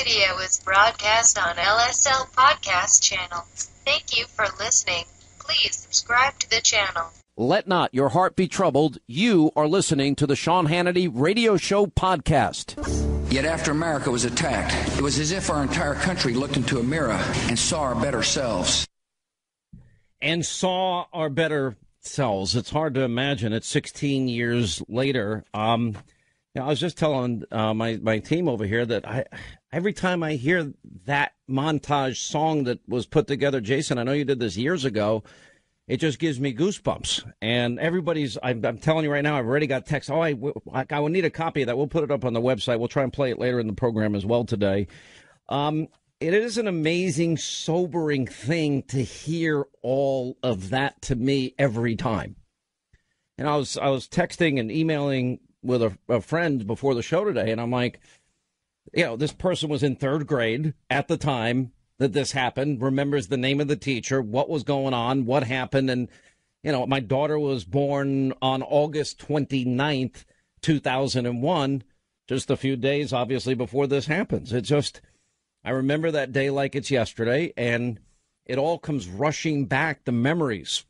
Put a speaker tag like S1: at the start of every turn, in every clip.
S1: Radio is broadcast on LSL Podcast Channel. Thank you for listening. Please subscribe to the channel.
S2: Let not your heart be troubled. You are listening to the Sean Hannity Radio Show podcast.
S3: Yet after America was attacked, it was as if our entire country looked into a mirror and saw our better selves.
S2: And saw our better selves. It's hard to imagine. It's 16 years later. I was just telling my team over here that every time I hear that montage song that was put together, Jason, I know you did this years ago, it just gives me goosebumps. And I'm telling you right now, I've already got text. I will need a copy of that. We'll put it up on the website. We'll try and play it later in the program as well today. It is an amazing, sobering thing to hear all of that to me every time. And I was texting and emailing with a friend before the show today, and I'm like, this person was in third grade at the time that this happened, remembers the name of the teacher, what was going on, what happened. And, my daughter was born on August 29th, 2001, just a few days, obviously, before this happens. I remember that day like it's yesterday, and it all comes rushing back, the memories.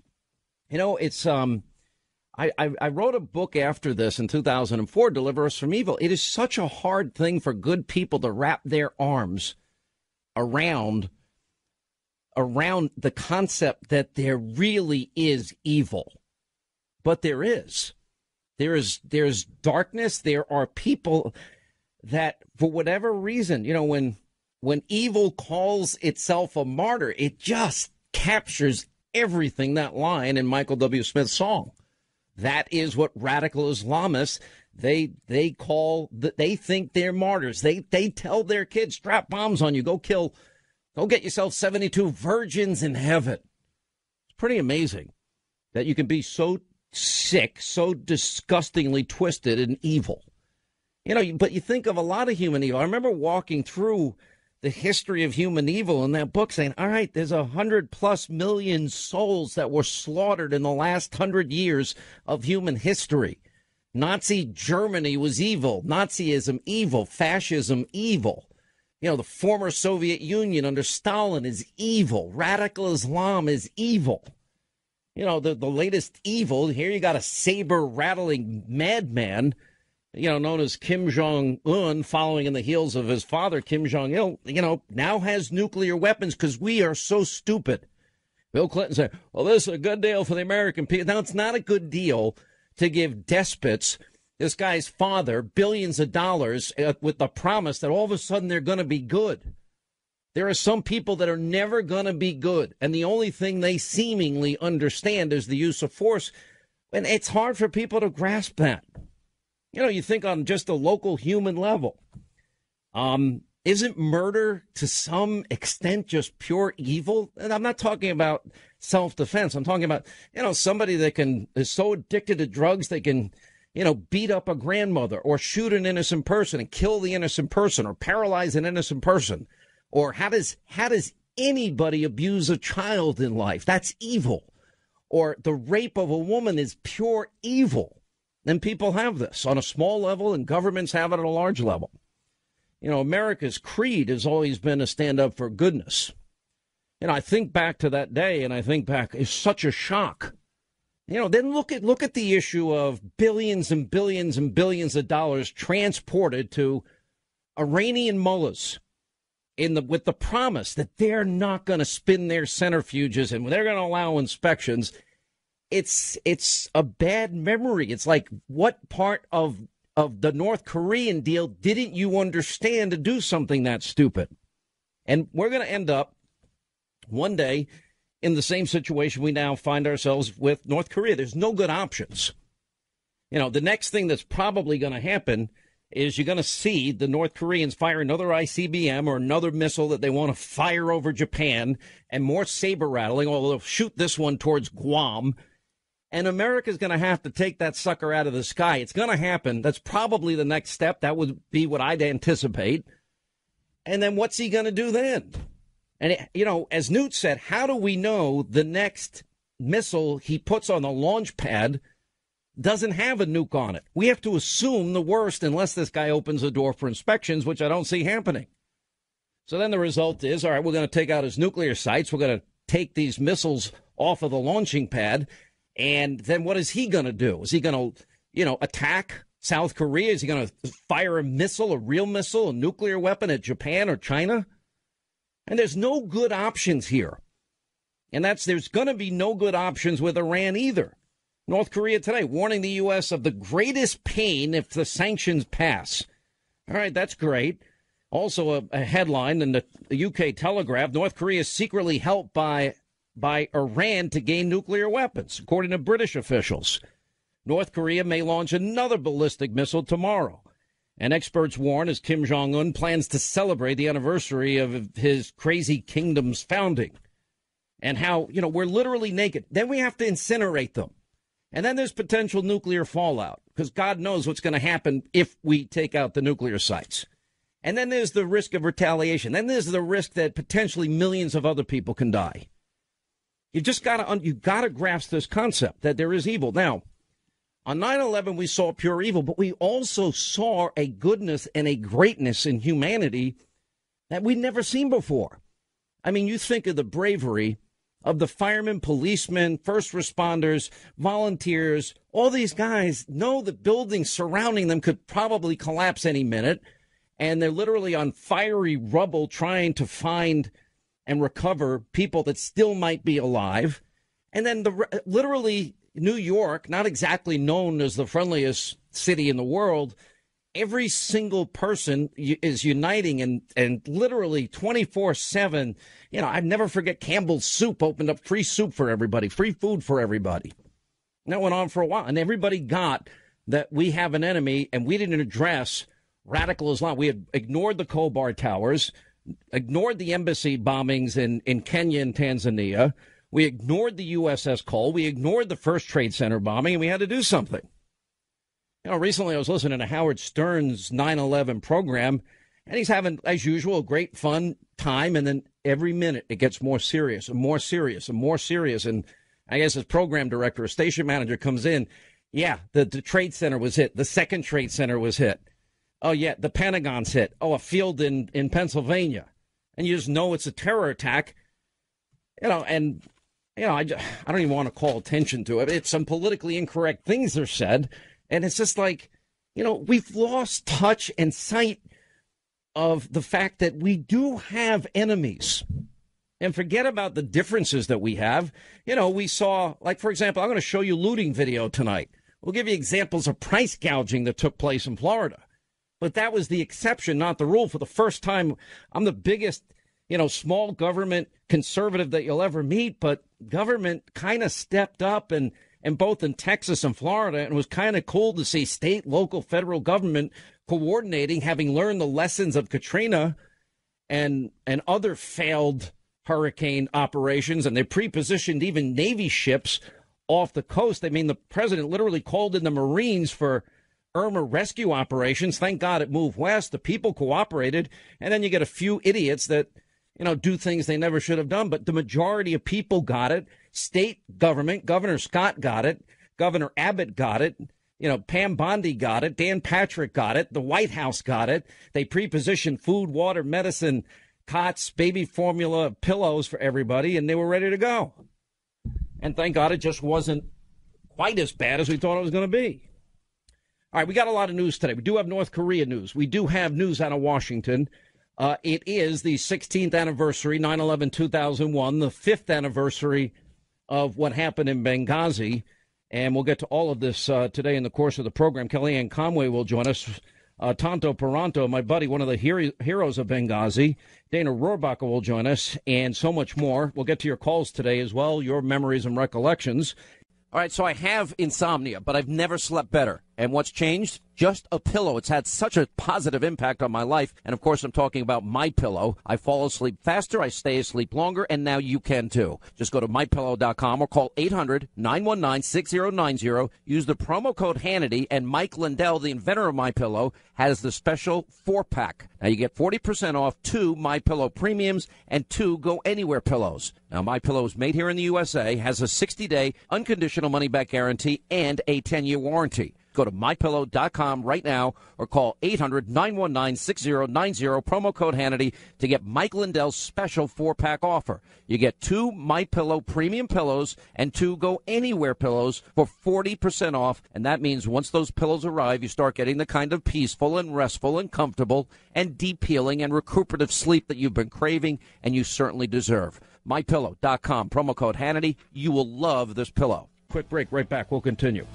S2: I wrote a book after this in 2004, Deliver Us from Evil. It is such a hard thing for good people to wrap their arms around the concept that there really is evil. But there is. There's darkness. There are people that, for whatever reason, when evil calls itself a martyr, it just captures everything, that line in Michael W. Smith's song. That is what radical Islamists, they think they're martyrs. They tell their kids, strap bombs on you, go get yourself 72 virgins in heaven. It's pretty amazing that you can be so sick, so disgustingly twisted and evil. But you think of a lot of human evil. I remember walking through the history of human evil in that book saying, all right, there's 100+ million souls that were slaughtered in the last 100 years of human history. Nazi Germany was evil. Nazism, evil. Fascism, evil. The former Soviet Union under Stalin is evil. Radical Islam is evil. The latest evil, here you got a saber-rattling madman, known as Kim Jong-un, following in the heels of his father, Kim Jong-il, now has nuclear weapons because we are so stupid. Bill Clinton said, well, this is a good deal for the American people. Now, it's not a good deal to give despots, this guy's father, billions of dollars with the promise that all of a sudden they're going to be good. There are some people that are never going to be good, and the only thing they seemingly understand is the use of force. And it's hard for people to grasp that. You think on just a local human level. Isn't murder to some extent just pure evil? And I'm not talking about self-defense. I'm talking about, somebody that is so addicted to drugs they can, beat up a grandmother or shoot an innocent person and kill the innocent person or paralyze an innocent person. Or how does anybody abuse a child in life? That's evil. Or the rape of a woman is pure evil. And people have this on a small level, and governments have it at a large level. America's creed has always been to stand up for goodness. I think back to that day, and I think back, it's such a shock. Then look at the issue of billions and billions and billions of dollars transported to Iranian mullahs with the promise that they're not going to spin their centrifuges and they're going to allow inspections. It's a bad memory. It's like, what part of the North Korean deal didn't you understand to do something that stupid? And we're going to end up one day in the same situation we now find ourselves with North Korea. There's no good options. The next thing that's probably going to happen is you're going to see the North Koreans fire another ICBM or another missile that they want to fire over Japan, and more saber rattling, or they'll shoot this one towards Guam. And America's going to have to take that sucker out of the sky. It's going to happen. That's probably the next step. That would be what I'd anticipate. And then what's he going to do then? And, as Newt said, how do we know the next missile he puts on the launch pad doesn't have a nuke on it? We have to assume the worst unless this guy opens the door for inspections, which I don't see happening. So then the result is, all right, we're going to take out his nuclear sites. We're going to take these missiles off of the launching pad. And then what is he going to do? Is he going to, attack South Korea? Is he going to fire a missile, a real missile, a nuclear weapon at Japan or China? And there's no good options here. And there's going to be no good options with Iran either. North Korea today warning the U.S. of the greatest pain if the sanctions pass. All right, that's great. Also a headline in the UK Telegraph, North Korea is secretly helped by Iran to gain nuclear weapons, according to British officials. North Korea may launch another ballistic missile tomorrow. And experts warn as Kim Jong-un plans to celebrate the anniversary of his crazy kingdom's founding. And how, we're literally naked. Then we have to incinerate them. And then there's potential nuclear fallout, because God knows what's going to happen if we take out the nuclear sites. And then there's the risk of retaliation. Then there's the risk that potentially millions of other people can die. You just got to grasp this concept that there is evil. Now, on 9/11, we saw pure evil, but we also saw a goodness and a greatness in humanity that we'd never seen before. I mean, you think of the bravery of the firemen, policemen, first responders, volunteers. All these guys know the buildings surrounding them could probably collapse any minute. And they're literally on fiery rubble trying to find and recover people that still might be alive. And then literally New York, not exactly known as the friendliest city in the world, every single person is uniting and literally 24/7. I'd never forget Campbell's Soup opened up free soup for everybody, free food for everybody. And that went on for a while. And everybody got that we have an enemy and we didn't address radical Islam. We had ignored the Khobar Towers, ignored the embassy bombings in Kenya and Tanzania. We ignored the USS Cole. We ignored the First Trade Center bombing, and we had to do something. Recently I was listening to Howard Stern's 9/11 program, and he's having, as usual, a great fun time. And then every minute it gets more serious and more serious and more serious. And I guess his program director, a station manager, comes in. Yeah, the Trade Center was hit. The second Trade Center was hit. Oh, yeah, the Pentagon's hit. Oh, a field in Pennsylvania. And you just know it's a terror attack. I don't even want to call attention to it. It's some politically incorrect things are said. And it's just like, we've lost touch and sight of the fact that we do have enemies. And forget about the differences that we have. We saw, like, for example, I'm going to show you looting video tonight. We'll give you examples of price gouging that took place in Florida. But that was the exception, not the rule. For the first time, I'm the biggest, small government conservative that you'll ever meet. But government kind of stepped up and both in Texas and Florida. And it was kind of cool to see state, local, federal government coordinating, having learned the lessons of Katrina and other failed hurricane operations. And they pre-positioned even Navy ships off the coast. I mean, the president literally called in the Marines for Irma rescue operations. Thank God it moved west. The people cooperated. And then you get a few idiots that, do things they never should have done. But the majority of people got it. State government, Governor Scott got it. Governor Abbott got it. Pam Bondi got it. Dan Patrick got it. The White House got it. They pre-positioned food, water, medicine, cots, baby formula, pillows for everybody, and they were ready to go. And thank God it just wasn't quite as bad as we thought it was going to be. All right, we got a lot of news today. We do have North Korea news. We do have news out of Washington. It is the 16th anniversary, 9/11/2001, the 5th anniversary of what happened in Benghazi. And we'll get to all of this today in the course of the program. Kellyanne Conway will join us. Tonto Peranto, my buddy, one of the heroes of Benghazi. Dana Rohrabacher will join us, and so much more. We'll get to your calls today as well, your memories and recollections. All right, so I have insomnia, but I've never slept better. And what's changed? Just a pillow. It's had such a positive impact on my life. And, of course, I'm talking about MyPillow. I fall asleep faster, I stay asleep longer, and now you can, too. Just go to MyPillow.com or call 800-919-6090. Use the promo code Hannity, and Mike Lindell, the inventor of MyPillow, has the special 4-pack. Now, you get 40% off 2 MyPillow premiums and 2 Go Anywhere pillows. Now, MyPillow is made here in the USA, has a 60-day unconditional money-back guarantee, and a 10-year warranty. Go to MyPillow.com right now or call 800-919-6090, promo code Hannity, to get Mike Lindell's special 4-pack offer. You get 2 MyPillow premium pillows and 2 Go Anywhere pillows for 40% off, and that means once those pillows arrive, you start getting the kind of peaceful and restful and comfortable and deep healing and recuperative sleep that you've been craving and you certainly deserve. MyPillow.com, promo code Hannity. You will love this pillow. Quick break, right back. We'll continue.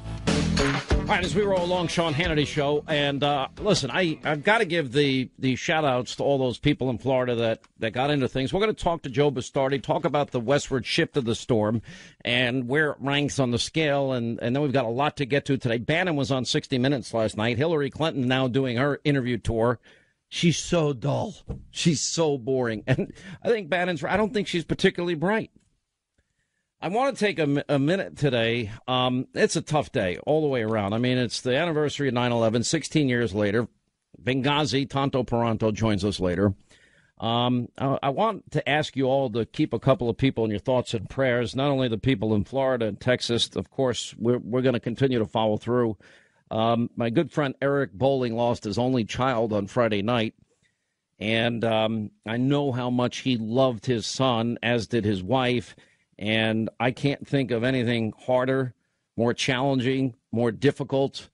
S2: All right, as we roll along, Sean Hannity Show, and listen, I've got to give the shout-outs to all those people in Florida that got into things. We're going to talk to Joe Bastardi, talk about the westward shift of the storm and where it ranks on the scale, and then we've got a lot to get to today. Bannon was on 60 Minutes last night. Hillary Clinton now doing her interview tour. She's so dull. She's so boring. And I think Bannon's right. I don't think she's particularly bright. I want to take a minute today. It's a tough day all the way around. I mean, it's the anniversary of 9/11, 16 years later. Benghazi, Tonto Peranto joins us later. I want to ask you all to keep a couple of people in your thoughts and prayers, not only the people in Florida and Texas. Of course, we're going to continue to follow through. My good friend Eric Bowling lost his only child on Friday night, and I know how much he loved his son, as did his wife. And I can't think of anything harder, more challenging, more difficult.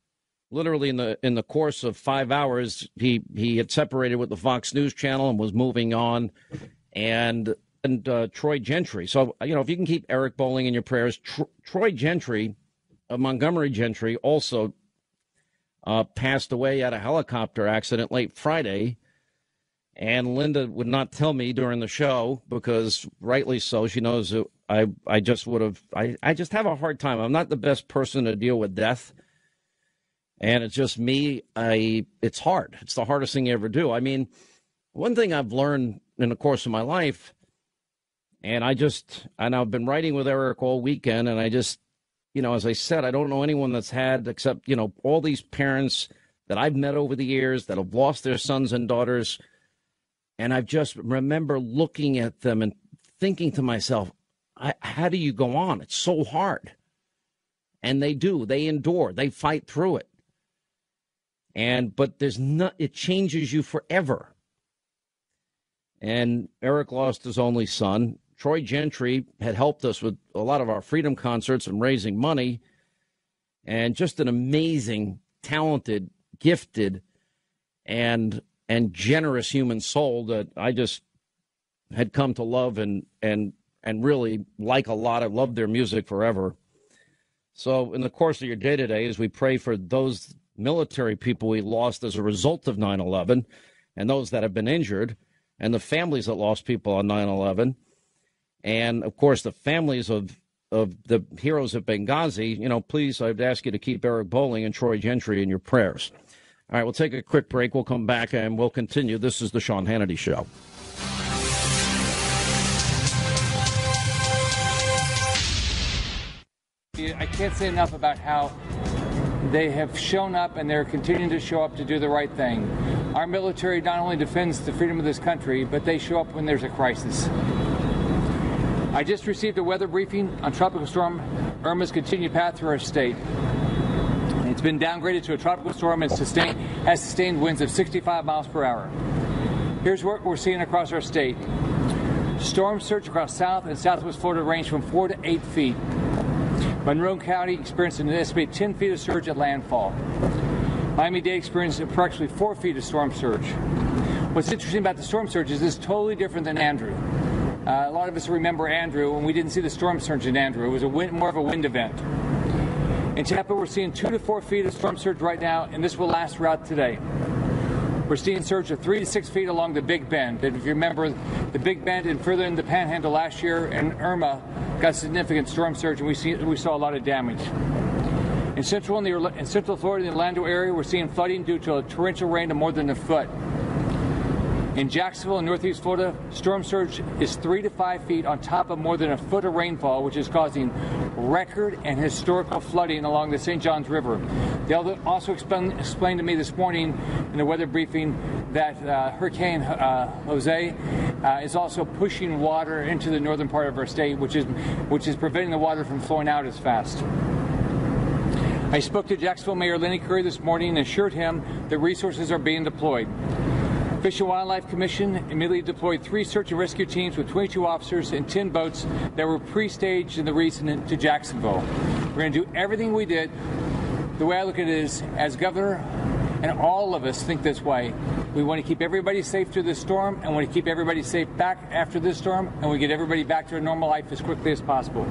S2: Literally, in the course of 5 hours, he had separated with the Fox News channel and was moving on. And Troy Gentry. So, if you can keep Eric Bowling in your prayers. Troy Gentry, Montgomery Gentry, also passed away at a helicopter accident late Friday. And Linda would not tell me during the show because, rightly so, she knows that I just would have. I just have a hard time. I'm not the best person to deal with death, and it's just me. It's hard. It's the hardest thing you ever do. I mean, one thing I've learned in the course of my life, and I've been writing with Eric all weekend, and I just, as I said, I don't know anyone that's had, except all these parents that I've met over the years that have lost their sons and daughters. And I just remember looking at them and thinking to myself, how do you go on? It's so hard. And they do. They endure. They fight through it. But it changes you forever. And Eric lost his only son. Troy Gentry had helped us with a lot of our freedom concerts and raising money. And just an amazing, talented, gifted, and generous human soul that I just had come to love and really like a lot. I've loved their music forever. So in the course of your day today, as we pray for those military people we lost as a result of 9/11 and those that have been injured and the families that lost people on 9/11 and, of course, the families of the heroes of Benghazi, please, I'd ask you to keep Eric Bowling and Troy Gentry in your prayers. All right, we'll take a quick break. We'll come back and we'll continue. This is the Sean Hannity Show.
S4: I can't say enough about how they have shown up and they're continuing to show up to do the right thing. Our military not only defends the freedom of this country, but they show up when there's a crisis. I just received a weather briefing on Tropical Storm Irma's continued path through our state. It's been downgraded to a tropical storm and has sustained winds of 65 miles per hour. Here's what we're seeing across our state. Storm surge across South and Southwest Florida range from 4 to 8 feet. Monroe County experienced an estimated 10 feet of surge at landfall. Miami-Dade experienced approximately 4 feet of storm surge. What's interesting about the storm surge is this is totally different than Andrew. A lot of us remember Andrew, and we didn't see the storm surge in Andrew. It was more of a wind event. In Tampa, we're seeing 2 to 4 feet of storm surge right now, and this will last throughout today. We're seeing surge of 3 to 6 feet along the Big Bend. And if you remember, the Big Bend and further in the Panhandle last year, and Irma got significant storm surge, and we saw a lot of damage. In Central Florida, in the Orlando area, we're seeing flooding due to a torrential rain of more than a foot. In Jacksonville and Northeast Florida, storm surge is 3 to 5 feet on top of more than a foot of rainfall, which is causing record and historical flooding along the St. Johns River. They also explained to me this morning in the weather briefing that Hurricane Jose is also pushing water into the northern part of our state, which is preventing the water from flowing out as fast. I spoke to Jacksonville Mayor Lenny Curry this morning and assured him that resources are being deployed. Fish and Wildlife Commission immediately deployed 3 search and rescue teams with 22 officers and 10 boats that were pre-staged in the region to Jacksonville. We're going to do everything we did. The way I look at it is, as governor, and all of us think this way, we want to keep everybody safe through this storm and want to keep everybody safe back after this storm, and we get everybody back to a normal life as quickly as possible.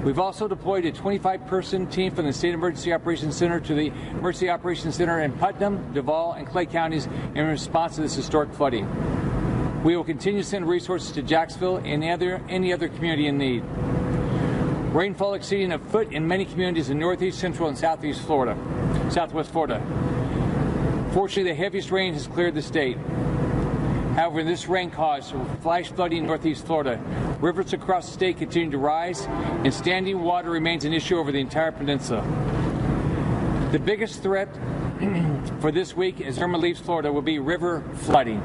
S4: We've also deployed a 25-person team from the State Emergency Operations Center to the Emergency Operations Center in Putnam, Duval, and Clay counties in response to this historic flooding. We will continue to send resources to Jacksonville and any other community in need. Rainfall exceeding a foot in many communities in northeast, central, and southwest Florida. Fortunately, the heaviest rain has cleared the state. However, this rain caused flash flooding in northeast Florida. Rivers across the state continue to rise, and standing water remains an issue over the entire peninsula. The biggest threat for this week as Irma leaves Florida will be river flooding,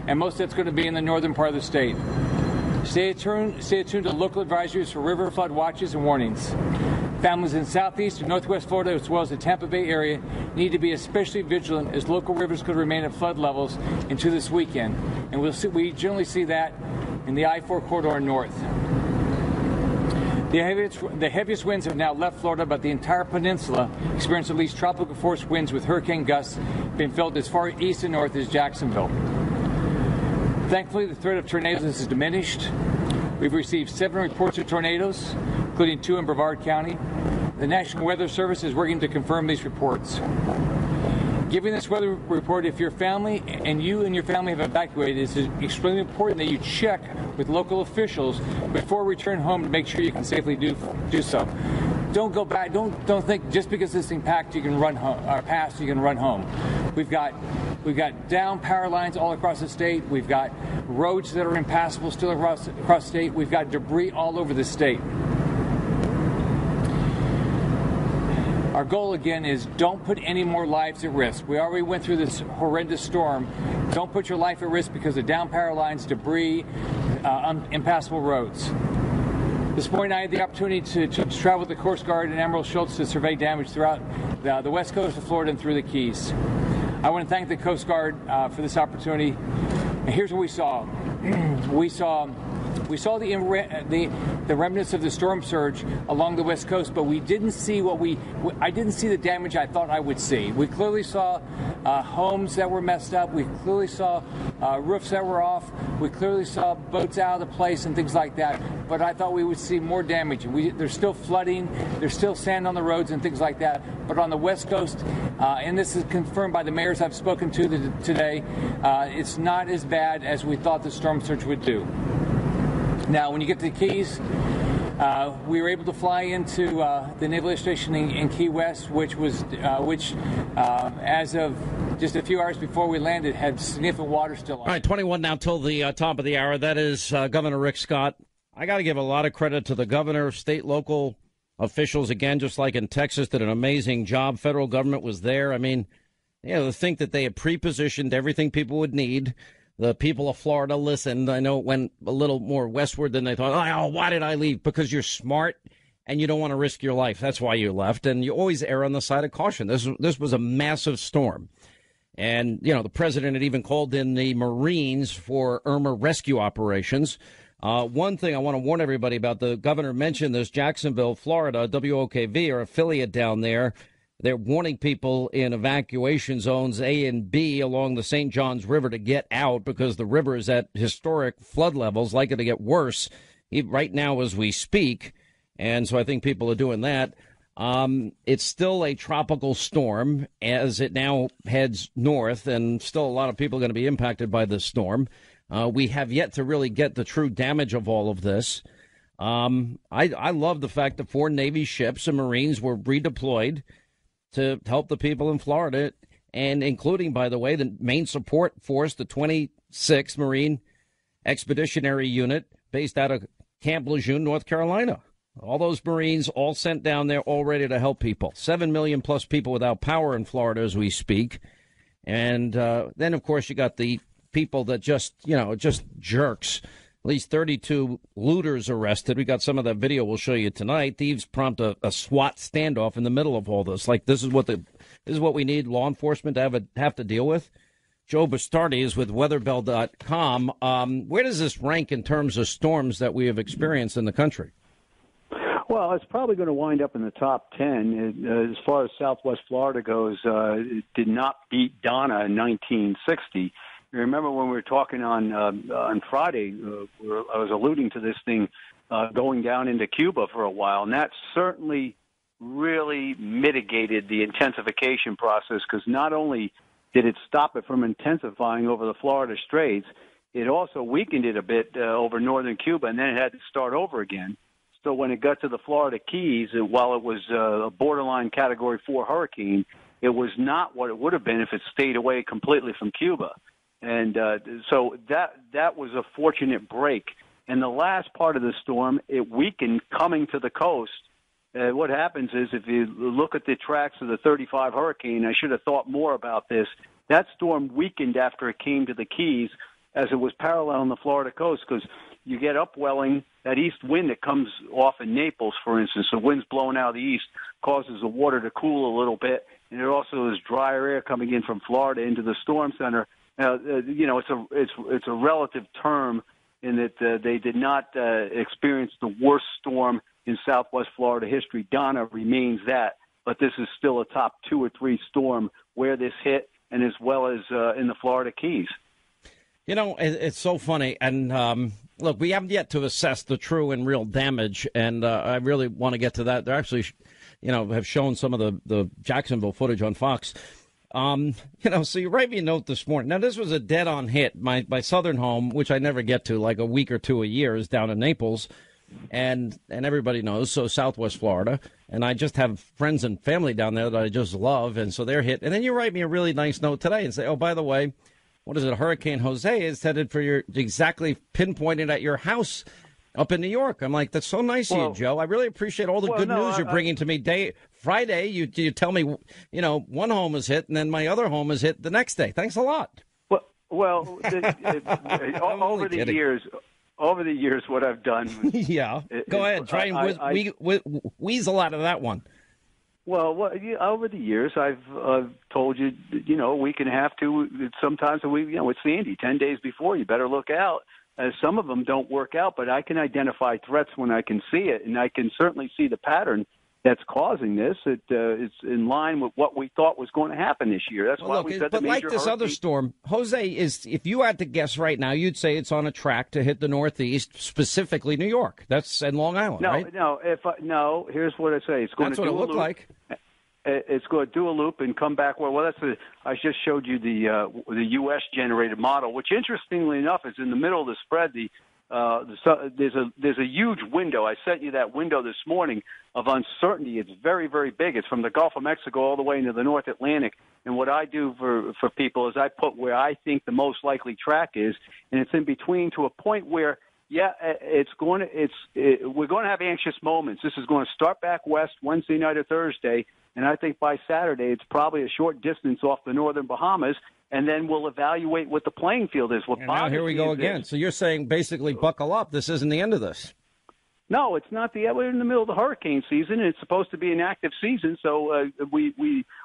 S4: and most of that's going to be in the northern part of the state. Stay attuned to local advisories for river flood watches and warnings. Families in southeast and northwest Florida, as well as the Tampa Bay area, need to be especially vigilant as local rivers could remain at flood levels into this weekend. And we generally see that in the I-4 corridor north. The heaviest winds have now left Florida, but the entire peninsula experienced at least tropical force winds with hurricane gusts being felt as far east and north as Jacksonville. Thankfully, the threat of tornadoes has diminished. We've received 7 reports of tornadoes, including 2 in Brevard County. The National Weather Service is working to confirm these reports. Given this weather report, if your family and your family have evacuated, it's extremely important that you check with local officials before return home to make sure you can safely do so. Don't go back. Don't think just because this thing passed you can run home. We've got down power lines all across the state. We've got roads that are impassable still across the state. We've got debris all over the state. Our goal, again, is don't put any more lives at risk. We already went through this horrendous storm. Don't put your life at risk because of down power lines, debris, impassable roads. This morning, I had the opportunity to travel with the Coast Guard and Admiral Schultz to survey damage throughout the west coast of Florida and through the Keys. I want to thank the Coast Guard for this opportunity. And here's what we saw. We saw the remnants of the storm surge along the west coast, but we didn't see I didn't see the damage I thought I would see. We clearly saw homes that were messed up. We clearly saw roofs that were off. We clearly saw boats out of the place and things like that. But I thought we would see more damage. There's still flooding. There's still sand on the roads and things like that. But on the west coast, and this is confirmed by the mayors I've spoken to today, it's not as bad as we thought the storm surge would do. Now, when you get to the Keys, we were able to fly into the Naval Air Station in Key West, which as of just a few hours before we landed, had significant water still on.
S2: All right, 21 now till the top of the hour. That is Governor Rick Scott. I got to give a lot of credit to the governor, state, local officials, again, just like in Texas, did an amazing job. Federal government was there. I mean, to think that they had pre-positioned everything people would need. The people of Florida listened. I know it went a little more westward than they thought. Oh, why did I leave? Because you're smart and you don't want to risk your life. That's why you left. And you always err on the side of caution. This was a massive storm. And, the president had even called in the Marines for Irma rescue operations. One thing I want to warn everybody about, the governor mentioned this, Jacksonville, Florida, WOKV, our affiliate down there. They're warning people in evacuation zones A and B along the St. Johns River to get out because the river is at historic flood levels, likely to get worse right now as we speak. And so I think people are doing that. It's still a tropical storm as it now heads north, and still a lot of people are going to be impacted by this storm. We have yet to really get the true damage of all of this. I love the fact that 4 Navy ships and Marines were redeployed to help the people in Florida, and including, by the way, the main support force, the 26th Marine Expeditionary Unit based out of Camp Lejeune, North Carolina. All those Marines all sent down there, all ready to help people. 7 million plus people without power in Florida as we speak. And then, of course, you got the people that just jerks least 32 looters arrested. We got some of that video we'll show you tonight. Thieves prompt a SWAT standoff in the middle of all this. Like, this is what we need law enforcement to have to deal with. Joe Bastardi is with weatherbell.com. Where does this rank in terms of storms that we have experienced in the country?
S5: Well, it's probably going to wind up in the top 10. As far as Southwest Florida goes, it did not beat Donna in 1960. You remember when we were talking on Friday, I was alluding to this thing going down into Cuba for a while, and that certainly really mitigated the intensification process, because not only did it stop it from intensifying over the Florida Straits, it also weakened it a bit over northern Cuba, and then it had to start over again. So when it got to the Florida Keys, while it was a borderline Category 4 hurricane, it was not what it would have been if it stayed away completely from Cuba. And so that was a fortunate break. And the last part of the storm, it weakened coming to the coast. What happens is, if you look at the tracks of the 35 hurricane, I should have thought more about this. That storm weakened after it came to the Keys as it was parallel on the Florida coast, because you get upwelling, that east wind that comes off in Naples, for instance, the wind's blowing out of the east, causes the water to cool a little bit, and there also is drier air coming in from Florida into the storm center. Now, it's a relative term in that they did not experience the worst storm in Southwest Florida history. Donna remains that, but this is still a top 2 or 3 storm where this hit, and as well as in the Florida Keys.
S2: You know, it's so funny. And look, we haven't yet to assess the true and real damage, and I really want to get to that. They're actually, have shown some of the Jacksonville footage on Fox. So you write me a note this morning. Now, this was a dead-on hit. My southern home, which I never get to, like a week or two a year, is down in Naples. And everybody knows, so Southwest Florida. And I just have friends and family down there that I just love, and so they're hit. And then you write me a really nice note today and say, oh, by the way, what is it, Hurricane Jose is headed for your, exactly pinpointed at your house up in New York. I'm like, that's so nice of you, Joe. I really appreciate all the good news you're bringing to me. Friday, you tell me, one home is hit, and then my other home is hit the next day. Thanks a lot.
S5: Well, over the years, what I've done.
S2: Yeah, go ahead. Try and weasel out of that one.
S5: Well, over the years, I've told you, a week and a half, sometimes a week, with Sandy, 10 days before, you better look out. Some of them don't work out, but I can identify threats when I can see it, and I can certainly see the pattern that's causing this. It's in line with what we thought was going to happen this year. That's why we said the major
S2: like this other storm, Jose is, if you had to guess right now, you'd say it's on a track to hit the Northeast, specifically New York. That's in Long Island, right?
S5: No. Here's what I say. It's going
S2: that's
S5: to do
S2: what it looked like.
S5: It's going to do a loop and come back. I just showed you the U.S. generated model, which interestingly enough is in the middle of the spread. There's a huge window. I sent you that window this morning of uncertainty. It's very, very big. It's from the Gulf of Mexico all the way into the North Atlantic. And what I do for people is I put where I think the most likely track is, and it's in between to a point where, we're going to have anxious moments. This is going to start back west Wednesday night or Thursday, and I think by Saturday it's probably a short distance off the northern Bahamas. And then we'll evaluate what the playing field is.
S2: Now here we go again. So you're saying basically buckle up. This isn't the end of this.
S5: No, it's not. We're in the middle of the hurricane season, and it's supposed to be an active season. So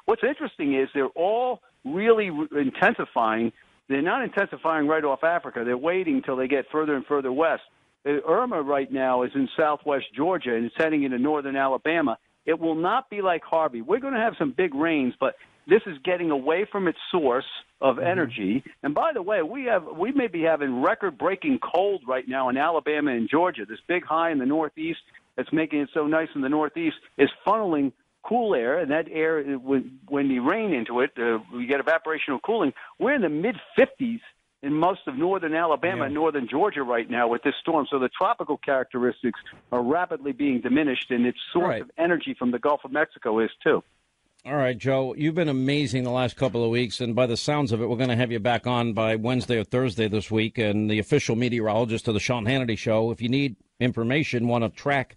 S5: what's interesting is they're all really intensifying. They're not intensifying right off Africa. They're waiting until they get further and further west. Irma right now is in southwest Georgia, and it's heading into northern Alabama. It will not be like Harvey. We're going to have some big rains, but this is getting away from its source of energy. And by the way, we may be having record-breaking cold right now in Alabama and Georgia. This big high in the Northeast that's making it so nice in the Northeast is funneling cool air, and that air, when you rain into it, we get evaporational cooling. We're in the mid-50s in most of northern Alabama and northern Georgia right now with this storm. So the tropical characteristics are rapidly being diminished, and its source of energy from the Gulf of Mexico is too.
S2: All right, Joe, you've been amazing the last couple of weeks, and by the sounds of it, we're going to have you back on by Wednesday or Thursday this week, and the official meteorologist of the Sean Hannity Show. If you need information, want to track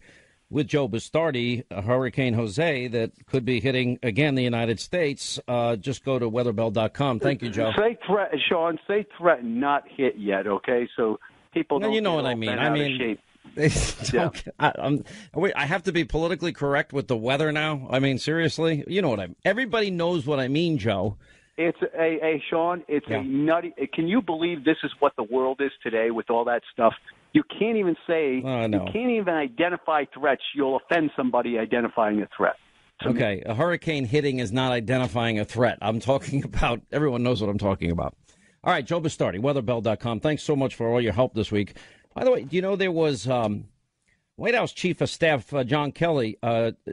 S2: with Joe Bastardi, Hurricane Jose, that could be hitting, again, the United States, just go to weatherbell.com. Thank you, Joe.
S5: Sean, say threaten, not hit yet, okay? So people don't
S2: you know
S5: get
S2: what
S5: all
S2: I mean.
S5: bent
S2: I
S5: out of
S2: mean,
S5: shape.
S2: I have to be politically correct with the weather now. I mean, seriously, you know what everybody knows what I mean, Joe.
S5: It's Sean, it's a nutty. Can you believe this is what the world is today with all that stuff? You can't even say, you can't even identify threats. You'll offend somebody identifying a threat.
S2: Okay, a hurricane hitting is not identifying a threat. I'm talking about, everyone knows what I'm talking about. All right, Joe Bastardi, weatherbell.com. Thanks so much for all your help this week. By the way, do you know there was White House Chief of Staff John Kelly,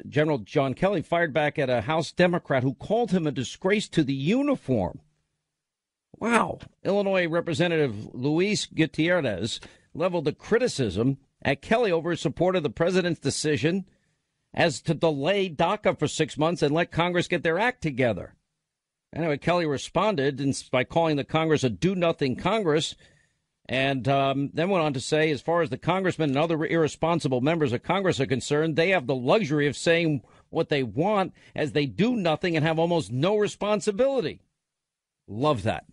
S2: General John Kelly, fired back at a House Democrat who called him a disgrace to the uniform. Wow. Illinois Representative Luis Gutierrez leveled a criticism at Kelly over his support of the president's decision as to delay DACA for 6 months and let Congress get their act together. Anyway, Kelly responded by calling the Congress a do-nothing Congress, and then went on to say, as far as the congressmen and other irresponsible members of Congress are concerned, they have the luxury of saying what they want as they do nothing and have almost no responsibility. Love that.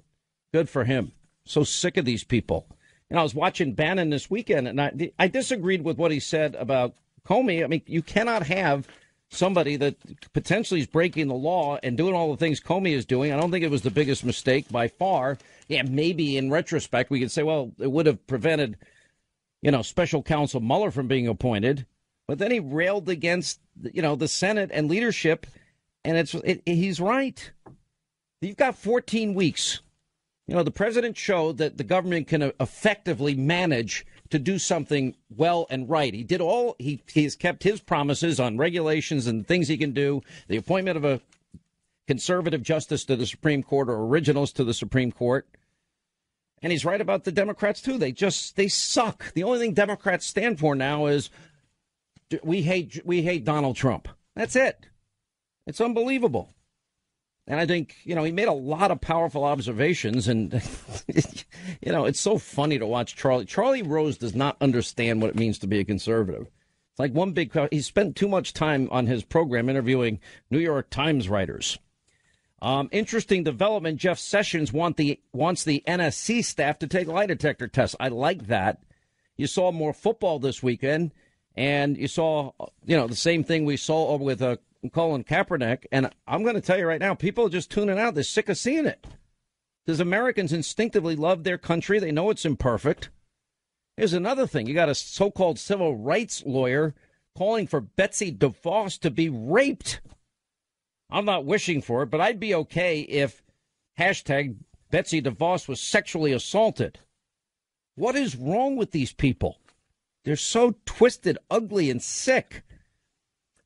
S2: Good for him. So sick of these people. And I was watching Bannon this weekend, and I disagreed with what he said about Comey. I mean, you cannot have somebody that potentially is breaking the law and doing all the things Comey is doing. I don't think it was the biggest mistake by far. Yeah, maybe in retrospect we could say, well, it would have prevented, special counsel Mueller from being appointed. But then he railed against, the Senate and leadership. And he's right. You've got 14 weeks. The president showed that the government can effectively manage to do something well and right. He's kept his promises on regulations and things he can do. The appointment of a conservative justice to the Supreme Court or originals to the Supreme Court. And he's right about the Democrats, too. They suck. The only thing Democrats stand for now is we hate Donald Trump. That's it. It's unbelievable. And I think, he made a lot of powerful observations. And, it's so funny to watch Charlie. Charlie Rose does not understand what it means to be a conservative. It's like one big – he spent too much time on his program interviewing New York Times writers. Interesting development. Jeff Sessions wants the NSC staff to take lie detector tests. I like that. You saw more football this weekend, and you saw, the same thing we saw with Colin Kaepernick. And I'm going to tell you right now, people are just tuning out. They're sick of seeing it. Because Americans instinctively love their country. They know it's imperfect. Here's another thing. You got a so-called civil rights lawyer calling for Betsy DeVos to be raped. I'm not wishing for it, but I'd be okay if hashtag Betsy DeVos was sexually assaulted. What is wrong with these people? They're so twisted, ugly, and sick.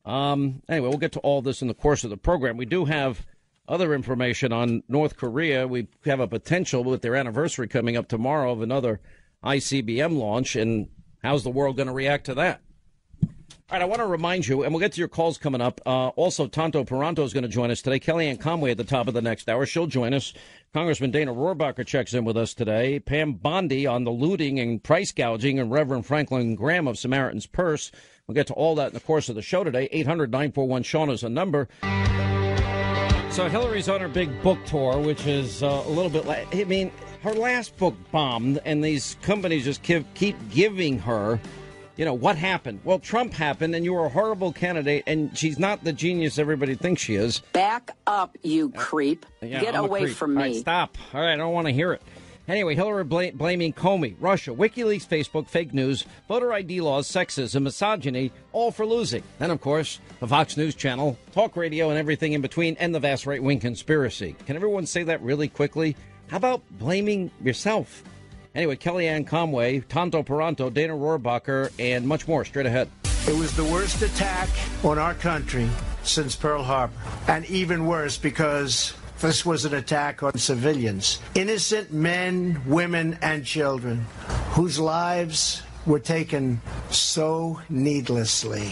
S2: Anyway, we'll get to all this in the course of the program. We do have other information on North Korea. We have a potential with their anniversary coming up tomorrow of another ICBM launch. And how's the world going to react to that? All right, I want to remind you, and we'll get to your calls coming up. Also, Tonto Peranto is going to join us today. Kellyanne Conway at the top of the next hour. She'll join us. Congressman Dana Rohrabacher checks in with us today. Pam Bondi on the looting and price gouging, and Reverend Franklin Graham of Samaritan's Purse. We'll get to all that in the course of the show today. 800-941-SEAN is the number. So Hillary's on her big book tour, which is a little bit like, her last book bombed, and these companies just keep giving her, what happened? Well, Trump happened, and you were a horrible candidate, and she's not the genius everybody thinks she is.
S6: Back up, you creep. Get away from me.
S2: All right, stop. All right, I don't want to hear it. Anyway, Hillary blaming Comey, Russia, WikiLeaks, Facebook, fake news, voter ID laws, sexism, misogyny, all for losing. Then, of course, the Fox News Channel, talk radio, and everything in between, and the vast right-wing conspiracy. Can everyone say that really quickly? How about blaming yourself? Anyway, Kellyanne Conway, Tonto Peranto, Dana Rohrabacher, and much more straight ahead.
S7: It was the worst attack on our country since Pearl Harbor. And even worse because this was an attack on civilians, innocent men, women, and children whose lives were taken so needlessly.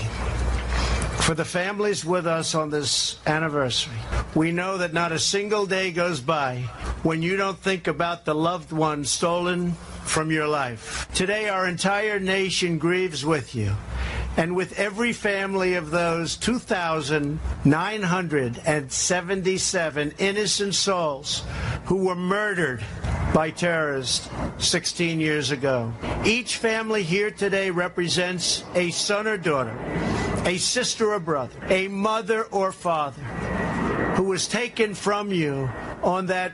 S7: For the families with us on this anniversary, we know that not a single day goes by when you don't think about the loved one stolen from your life. Today, our entire nation grieves with you, and with every family of those 2,977 innocent souls who were murdered by terrorists 16 years ago. Each family here today represents a son or daughter, a sister or brother, a mother or father who was taken from you on that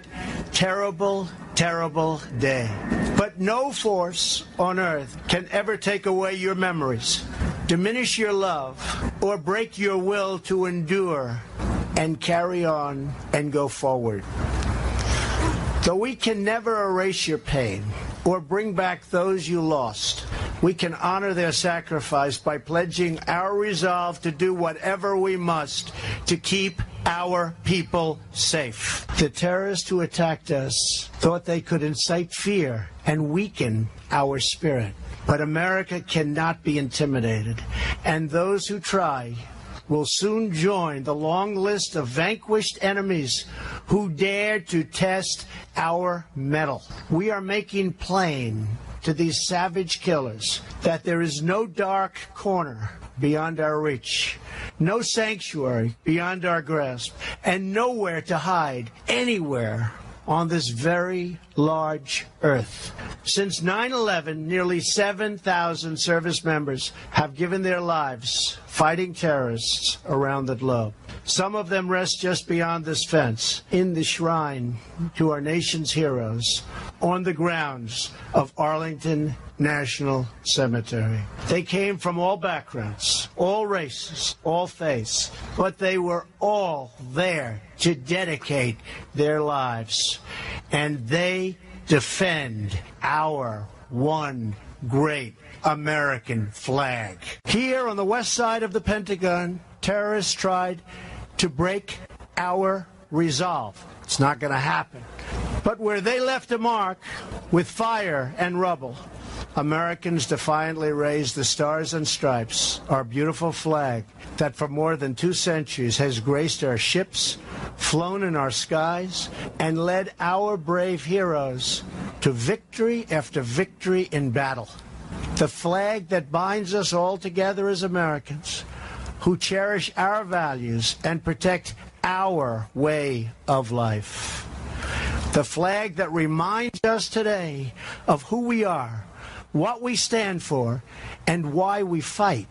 S7: terrible, terrible day. But no force on earth can ever take away your memories, diminish your love, or break your will to endure and carry on and go forward. Though we can never erase your pain or bring back those you lost, we can honor their sacrifice by pledging our resolve to do whatever we must to keep our people safe. The terrorists who attacked us thought they could incite fear and weaken our spirit. But America cannot be intimidated, and those who try will soon join the long list of vanquished enemies who dared to test our mettle. We are making plain to these savage killers that there is no dark corner beyond our reach, no sanctuary beyond our grasp, and nowhere to hide anywhere on this very large earth. Since 9/11, nearly 7,000 service members have given their lives fighting terrorists around the globe. Some of them rest just beyond this fence, in the shrine to our nation's heroes, on the grounds of Arlington National Cemetery. They came from all backgrounds, all races, all faiths, but they were all there to dedicate their lives. And they defend our one great American flag. Here on the west side of the Pentagon, terrorists tried to break our resolve. It's not going to happen. But where they left a mark with fire and rubble, Americans defiantly raised the Stars and Stripes, our beautiful flag that for more than 2 centuries has graced our ships, flown in our skies, and led our brave heroes to victory after victory in battle. The flag that binds us all together as Americans, who cherish our values and protect our way of life. The flag that reminds us today of who we are, what we stand for, and why we fight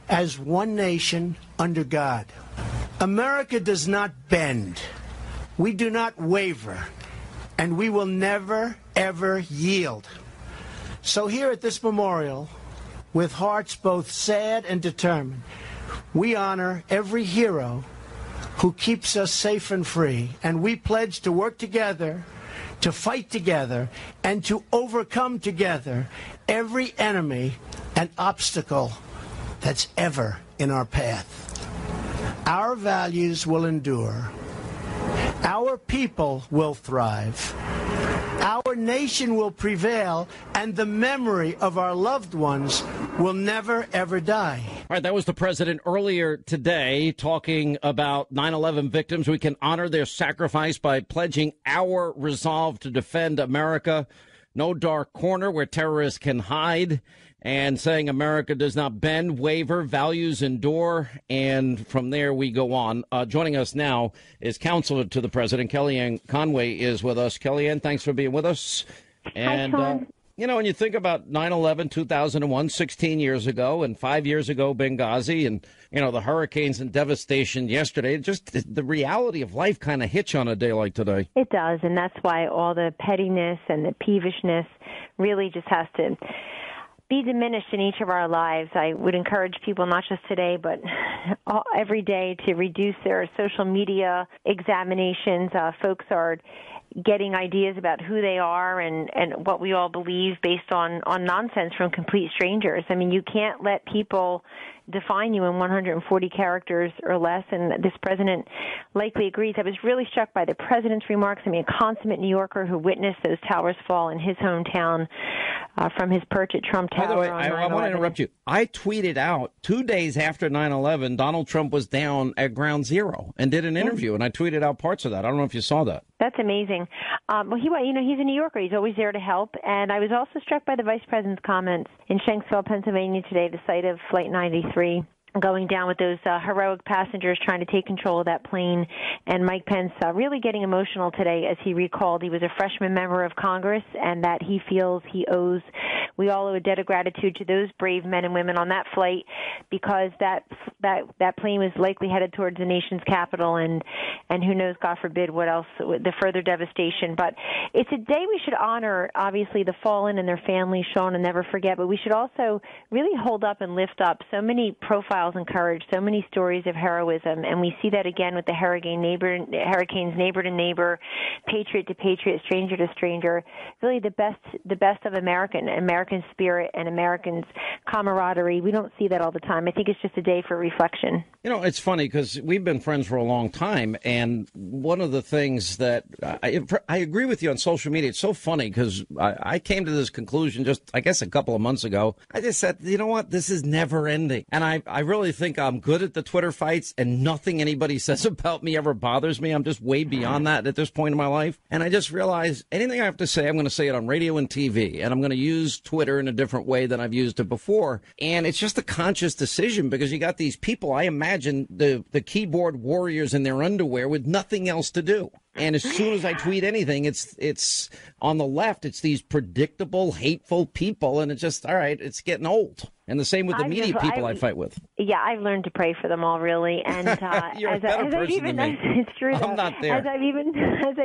S7: as one nation under God. America does not bend. We do not waver, and we will never, ever yield. So here at this memorial, with hearts both sad and determined, we honor every hero who keeps us safe and free, and we pledge to work together, to fight together, and to overcome together every enemy and obstacle that's ever in our path. Our values will endure. Our people will thrive. Our nation will prevail, and the memory of our loved ones will never, ever die.
S2: All right, that was the president earlier today talking about 9/11 victims. We can honor their sacrifice by pledging our resolve to defend America. No dark corner where terrorists can hide, and saying America does not bend, waver, values endure. And from there we go on. Joining us now is counselor to the president, Kellyanne Conway, is with us. Kellyanne, thanks for being with us. And, you know, when you think about 9/11, 2001, 16 years ago, and 5 years ago, Benghazi, and, you know, the hurricanes and devastation yesterday, just the reality of life kind of hits you on a day like today.
S8: It does, and that's why all the pettiness and the peevishness really just has to be diminished in each of our lives. I would encourage people, not just today, but every day, to reduce their social media examinations. Folks are getting ideas about who they are and what we all believe based on nonsense from complete strangers. I mean, you can't let people define you in 140 characters or less, and this president likely agrees. I was really struck by the president's remarks. I mean, a consummate New Yorker who witnessed those towers fall in his hometown from his perch at Trump Tower.
S2: By the way, I want to interrupt you. I tweeted out 2 days after 9/11, Donald Trump was down at Ground Zero and did an interview, and I tweeted out parts of that. I don't know if you saw that.
S8: That's amazing. Well, he's a New Yorker. He's always there to help. And I was also struck by the vice president's comments in Shanksville, Pennsylvania today, the site of Flight 93. going down with those heroic passengers trying to take control of that plane. And Mike Pence really getting emotional today as he recalled he was a freshman member of Congress and that he feels we all owe a debt of gratitude to those brave men and women on that flight because that plane was likely headed towards the nation's capital and who knows, God forbid, what else, the further devastation. But it's a day we should honor, obviously, the fallen and their families, Sean, and never forget, but we should also really hold up and lift up so many profiles and courage, so many stories of heroism, and we see that again with the hurricanes neighbor to neighbor, patriot to patriot, stranger to stranger. Really, the best of American spirit and Americans' camaraderie. We don't see that all the time. I think it's just a day for reflection.
S2: You know, it's funny because we've been friends for a long time, and one of the things that I agree with you on social media. It's so funny because I came to this conclusion just, I guess, a couple of months ago. I just said, you know what, this is never ending, and I really think I'm good at the Twitter fights, and nothing anybody says about me ever bothers me. I'm just way beyond that at this point in my life. And I just realized anything I have to say, I'm going to say it on radio and TV, and I'm going to use Twitter in a different way than I've used it before. And it's just a conscious decision because you got these people, I imagine, the keyboard warriors in their underwear with nothing else to do. And as soon as I tweet anything, it's on the left. It's these predictable, hateful people. And it's just, all right, it's getting old. And the same with the media people I fight with.
S8: Yeah, I've learned to pray for them all, really. And
S2: you're a better person than me.
S8: It's true.
S2: I'm not there.
S8: As I've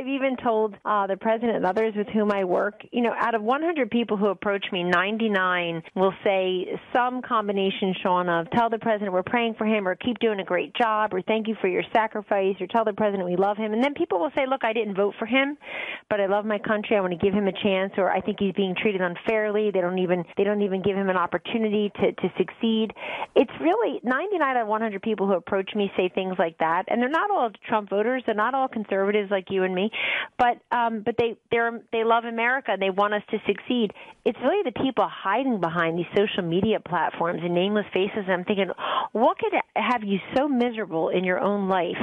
S8: even told the president and others with whom I work, you know, out of 100 people who approach me, 99 will say some combination, Sean, of tell the president we're praying for him, or keep doing a great job, or thank you for your sacrifice, or tell the president we love him. And then people will say, look, I didn't vote for him, but I love my country. I want to give him a chance, or I think he's being treated unfairly. They don't even give him an opportunity to succeed. It's really 99 out of 100 people who approach me say things like that, and they're not all Trump voters. They're not all conservatives like you and me, but they love America and they want us to succeed. It's really the people hiding behind these social media platforms and nameless faces. And I'm thinking, what could have you so miserable in your own life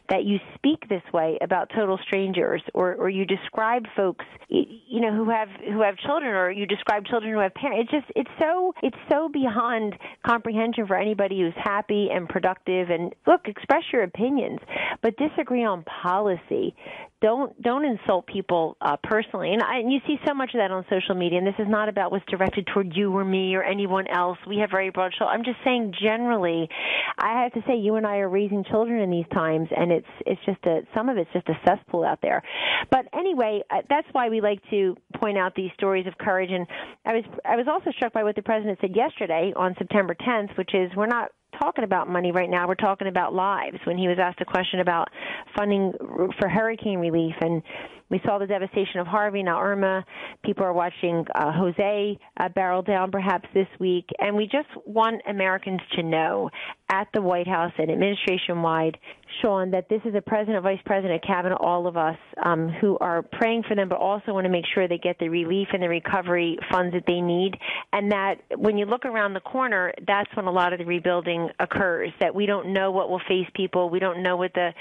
S8: that you speak this way about total strangers, or you describe folks, you know, who have children, or you describe children who have parents? It's so beyond comprehension for anybody who's happy and productive. And look, express your opinions, but disagree on policy. Don't insult people personally. And you see so much of that on social media. And this is not about what's directed toward you or me or anyone else. We have very broad shoulders. I'm just saying generally. I have to say, you and I are raising children in these times, and it's just some of it's just a cesspool out there. But anyway, that's why we like to point out these stories of courage. And I was also struck by what the president said yesterday on September 10th, which is we're not talking about money right now. We're talking about lives. When he was asked a question about funding for hurricane relief, and we saw the devastation of Harvey, now Irma. People are watching Jose barrel down perhaps this week. And we just want Americans to know at the White House and administration-wide, Sean, that this is a president, vice president, cabinet, all of us who are praying for them, but also want to make sure they get the relief and the recovery funds that they need. And that when you look around the corner, that's when a lot of the rebuilding occurs, that we don't know what will face people. We don't know what the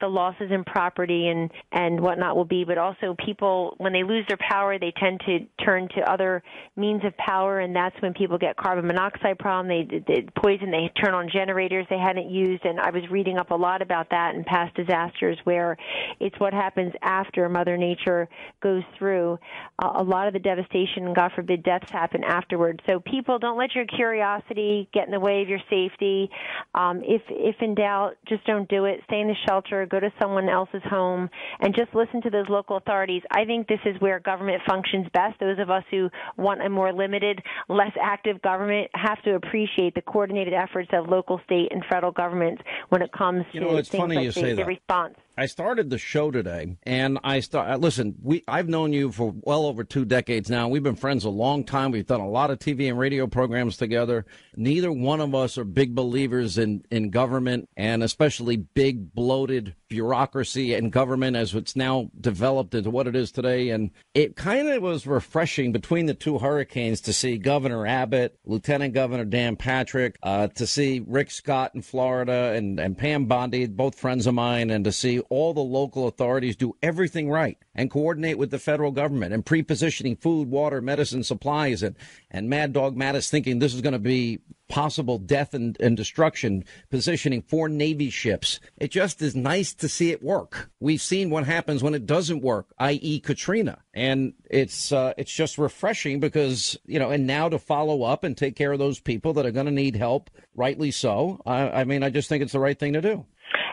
S8: losses in property and whatnot will be. But also people, when they lose their power, they tend to turn to other means of power, and that's when people get carbon monoxide problem. They poison, they turn on generators they hadn't used. And I was reading up a lot about that in past disasters, where it's what happens after Mother Nature goes through. A lot of the devastation and, God forbid, deaths happen afterwards. So people, don't let your curiosity get in the way of your safety. If in doubt, just don't do it. Stay in the shelter, go to someone else's home, and just listen to those local authorities. I think this is where government functions best. Those of us who want a more limited, less active government have to appreciate the coordinated efforts of local, state, and federal governments when it comes to
S2: it's
S8: things
S2: funny
S8: like
S2: you say
S8: the
S2: that.
S8: response.
S2: I started the show today, and listen, I've known you for well over 2 decades now. We've been friends a long time. We've done a lot of TV and radio programs together. Neither one of us are big believers in government, and especially big, bloated bureaucracy and government as it's now developed into what it is today. And it kind of was refreshing between the two hurricanes to see Governor Abbott, Lieutenant Governor Dan Patrick, to see Rick Scott in Florida and Pam Bondi, both friends of mine, and to see all the local authorities do everything right and coordinate with the federal government and pre-positioning food, water, medicine, supplies, and Mad Dog Mattis thinking this is going to be possible death and destruction, positioning 4 Navy ships. It just is nice to see it work. We've seen what happens when it doesn't work, i.e. Katrina. And it's just refreshing because, and now to follow up and take care of those people that are going to need help, rightly so. I just think it's the right thing to do.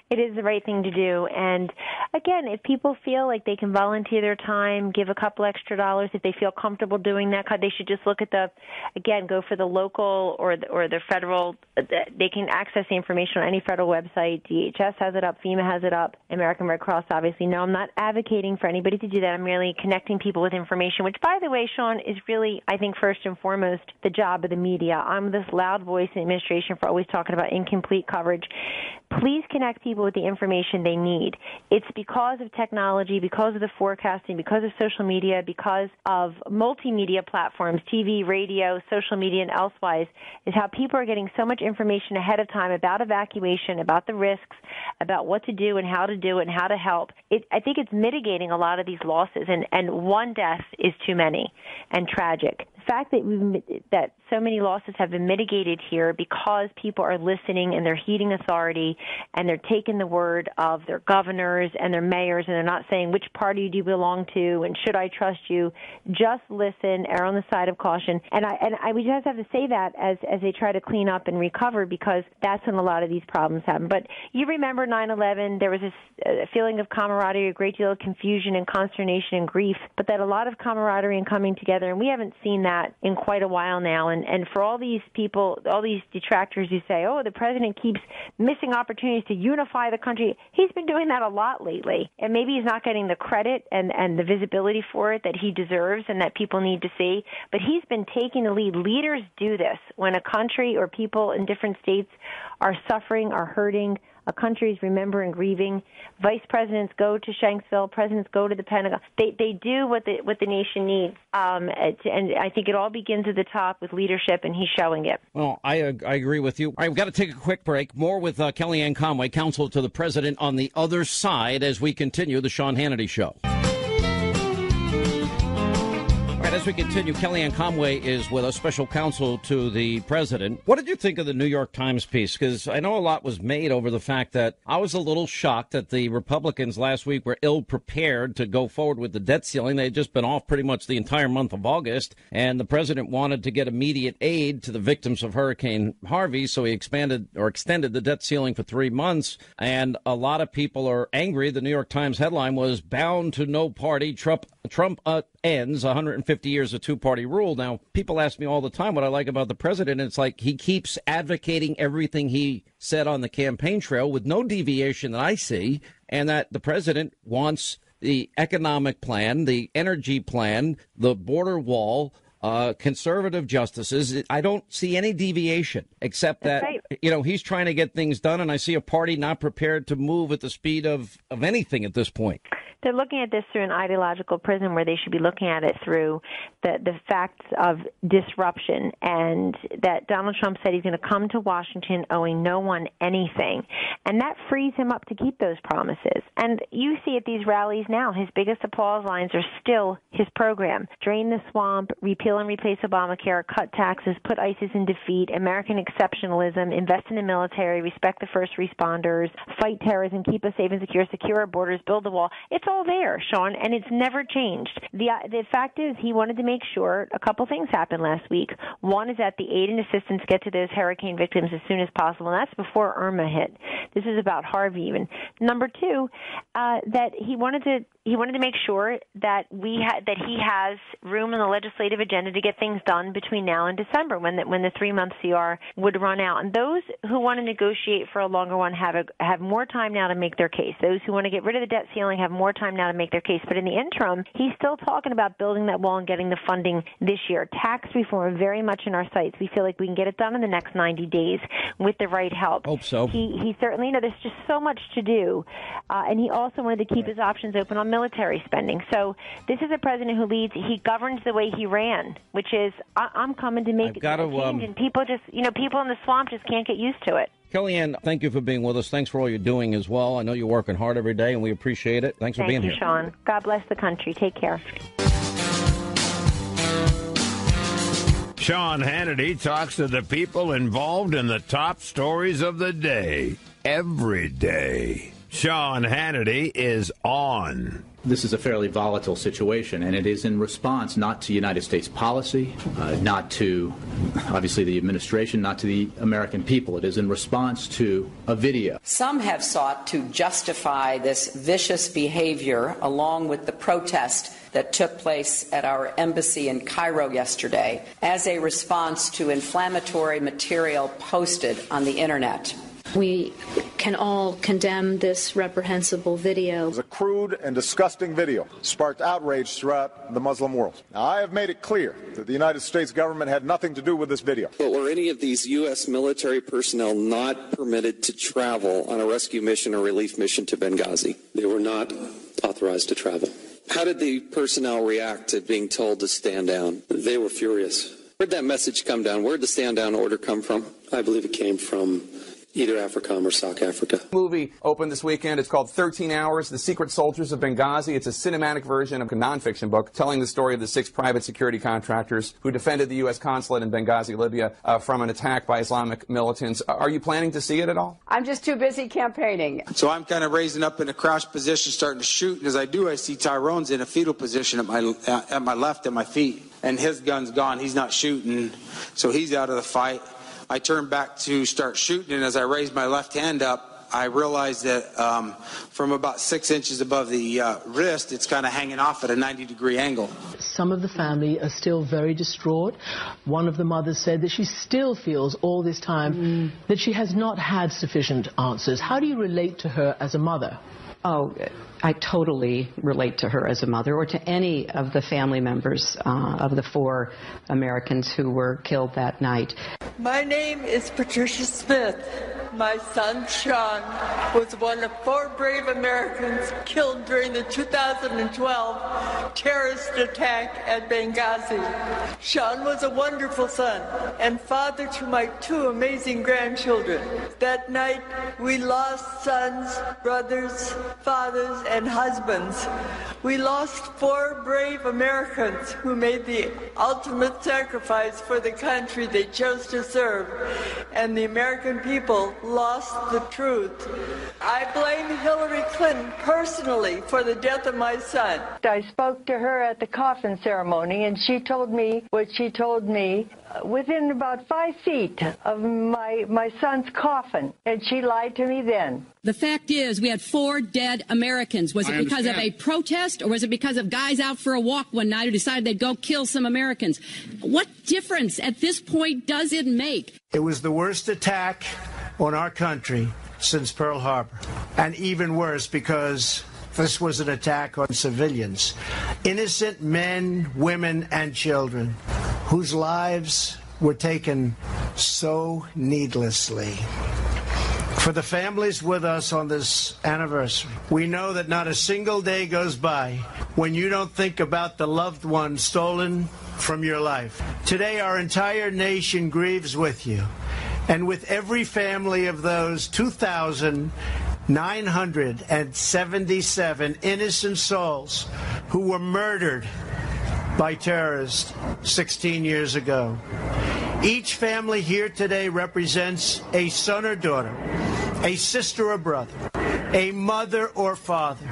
S8: It is the right thing to do. And again, if people feel like they can volunteer their time, give a couple extra dollars, if they feel comfortable doing that, they should just look at go for the local or the federal. They can access the information on any federal website. DHS has it up, FEMA has it up, American Red Cross obviously. No, I'm not advocating for anybody to do that. I'm merely connecting people with information, which, by the way, Sean, is really, I think, first and foremost, the job of the media. I'm this loud voice in the administration for always talking about incomplete coverage. Please connect people with the information they need. It's because of technology, because of the forecasting, because of social media, because of multimedia platforms, TV, radio, social media, and elsewise, is how people are getting so much information ahead of time about evacuation, about the risks, about what to do and how to do it and how to help. I think it's mitigating a lot of these losses, and one death is too many and tragic. The fact that so many losses have been mitigated here because people are listening and they're heeding authority and they're taking the word of their governors and their mayors, and they're not saying, which party do you belong to and should I trust you? Just listen, err on the side of caution. And we just have to say that as they try to clean up and recover, because that's when a lot of these problems happen. But you remember 9/11, there was this feeling of camaraderie, a great deal of confusion and consternation and grief, but that a lot of camaraderie and coming together, and we haven't seen that in quite a while now. And for all these people, all these detractors who say, the president keeps missing opportunities to unify the country, he's been doing that a lot lately. And maybe he's not getting the credit and the visibility for it that he deserves and that people need to see, but he's been taking the lead. Leaders do this. When a country or people in different states are suffering, are hurting, a country is remembering, grieving. Vice presidents go to Shanksville. Presidents go to the Pentagon. They do what the nation needs. And I think it all begins at the top with leadership, and he's showing it.
S2: Well, I agree with you. All right, we've got to take a quick break. More with Kellyanne Conway, counsel to the president, on the other side as we continue the Sean Hannity Show. As we continue, Kellyanne Conway is with us, special counsel to the president. What did you think of the New York Times piece? Because I know a lot was made over the fact that I was a little shocked that the Republicans last week were ill-prepared to go forward with the debt ceiling. They had just been off pretty much the entire month of August, and the president wanted to get immediate aid to the victims of Hurricane Harvey, so he extended the debt ceiling for 3 months, and a lot of people are angry. The New York Times headline was, "Bound to no party, Trump ends 150 years of two-party rule." Now, people ask me all the time what I like about the president. It's like he keeps advocating everything he said on the campaign trail with no deviation that I see, and that the president wants the economic plan, the energy plan, the border wall, conservative justices. I don't see any deviation except that, he's trying to get things done, and I see a party not prepared to move at the speed of anything at this point.
S8: They're looking at this through an ideological prism where they should be looking at it through the facts of disruption, and that Donald Trump said he's going to come to Washington owing no one anything. And that frees him up to keep those promises. And you see at these rallies now, his biggest applause lines are still his program. Drain the swamp, repeal and replace Obamacare, cut taxes, put ISIS in defeat, American exceptionalism, invest in the military, respect the first responders, fight terrorism, keep us safe and secure our borders, build the wall. It's all there, Sean, and it's never changed. The fact is he wanted to make sure a couple things happened last week. One is that the aid and assistance get to those hurricane victims as soon as possible, and that's before Irma hit. This is about Harvey even. Number two, that he wanted to make sure that he has room in the legislative agenda to get things done between now and December when the 3-month CR would run out. And those who want to negotiate for a longer one have more time now to make their case. Those who want to get rid of the debt ceiling have more time now to make their case. But in the interim, he's still talking about building that wall and getting the funding this year. Tax reform very much in our sights. We feel like we can get it done in the next 90 days with the right help.
S2: Hope so.
S8: He certainly, there's just so much to do. And he also wanted to keep his options open on military spending. So this is a president who leads. He governs the way he ran, which is, I'm coming to make a change. And people just, people in the swamp just can't get used to it.
S2: Kellyanne, thank you for being with us. Thanks for all you're doing as well. I know you're working hard every day, and we appreciate it. Thanks for being here.
S8: Thank you, Sean. God bless the country. Take care.
S9: Sean Hannity talks to the people involved in the top stories of the day, every day. Sean Hannity is on.
S10: This is a fairly volatile situation, and it is in response not to United States policy, not to, obviously, the administration, not to the American people. It is in response to a video.
S6: Some have sought to justify this vicious behavior along with the protest that took place at our embassy in Cairo yesterday as a response to inflammatory material posted on the internet.
S11: We can all condemn this reprehensible video.
S12: It was a crude and disgusting video, sparked outrage throughout the Muslim world. Now, I have made it clear that the United States government had nothing to do with this video.
S13: But were any of these U.S. military personnel not permitted to travel on a rescue mission or relief mission to Benghazi? They were not authorized to travel. How did the personnel react to being told to stand down? They were furious. Where'd that message come down? Where'd the stand down order come from? I believe it came from either AFRICOM or SOC Africa.
S14: Movie opened this weekend. It's called 13 Hours, The Secret Soldiers of Benghazi. It's a cinematic version of a nonfiction book telling the story of the 6 private security contractors who defended the U.S. consulate in Benghazi, Libya, from an attack by Islamic militants. Are you planning to see it at all?
S6: I'm just too busy campaigning.
S15: So I'm kind of raising up in a crouched position, starting to shoot. And as I do, I see Tyrone's in a fetal position at my left, at my feet. And his gun's gone. He's not shooting, so he's out of the fight. I turned back to start shooting, and as I raised my left hand up, I realized that from about 6 inches above the wrist, it's kind of hanging off at a 90-degree angle.
S16: Some of the family are still very distraught. One of the mothers said that she still feels all this time that she has not had sufficient answers. How do you relate to her as a mother?
S17: Oh, I totally relate to her as a mother, or to any of the family members of the 4 Americans who were killed that night.
S18: My name is Patricia Smith. My son, Sean, was one of 4 brave Americans killed during the 2012 terrorist attack at Benghazi. Sean was a wonderful son and father to my 2 amazing grandchildren. That night, we lost sons, brothers, fathers, and husbands. We lost 4 brave Americans who made the ultimate sacrifice for the country they chose to serve, and the American people lost the truth. I blame Hillary Clinton personally for the death of my son.
S19: I spoke to her at the coffin ceremony, and she told me what she told me within about 5 feet of my son's coffin, and she lied to me then.
S20: The fact is, we had 4 dead Americans. Was it because of a protest, or was it because of guys out for a walk one night who decided they'd go kill some Americans? What difference at this point does it make?
S7: It was the worst attack on our country since Pearl Harbor, and even worse because this was an attack on civilians, innocent men, women, and children whose lives were taken so needlessly. For the families with us on this anniversary, we know that not a single day goes by when you don't think about the loved one stolen from your life. Today, our entire nation grieves with you, and with every family of those 2,977 innocent souls who were murdered by terrorists 16 years ago. Each family here today represents a son or daughter, a sister or brother, a mother or father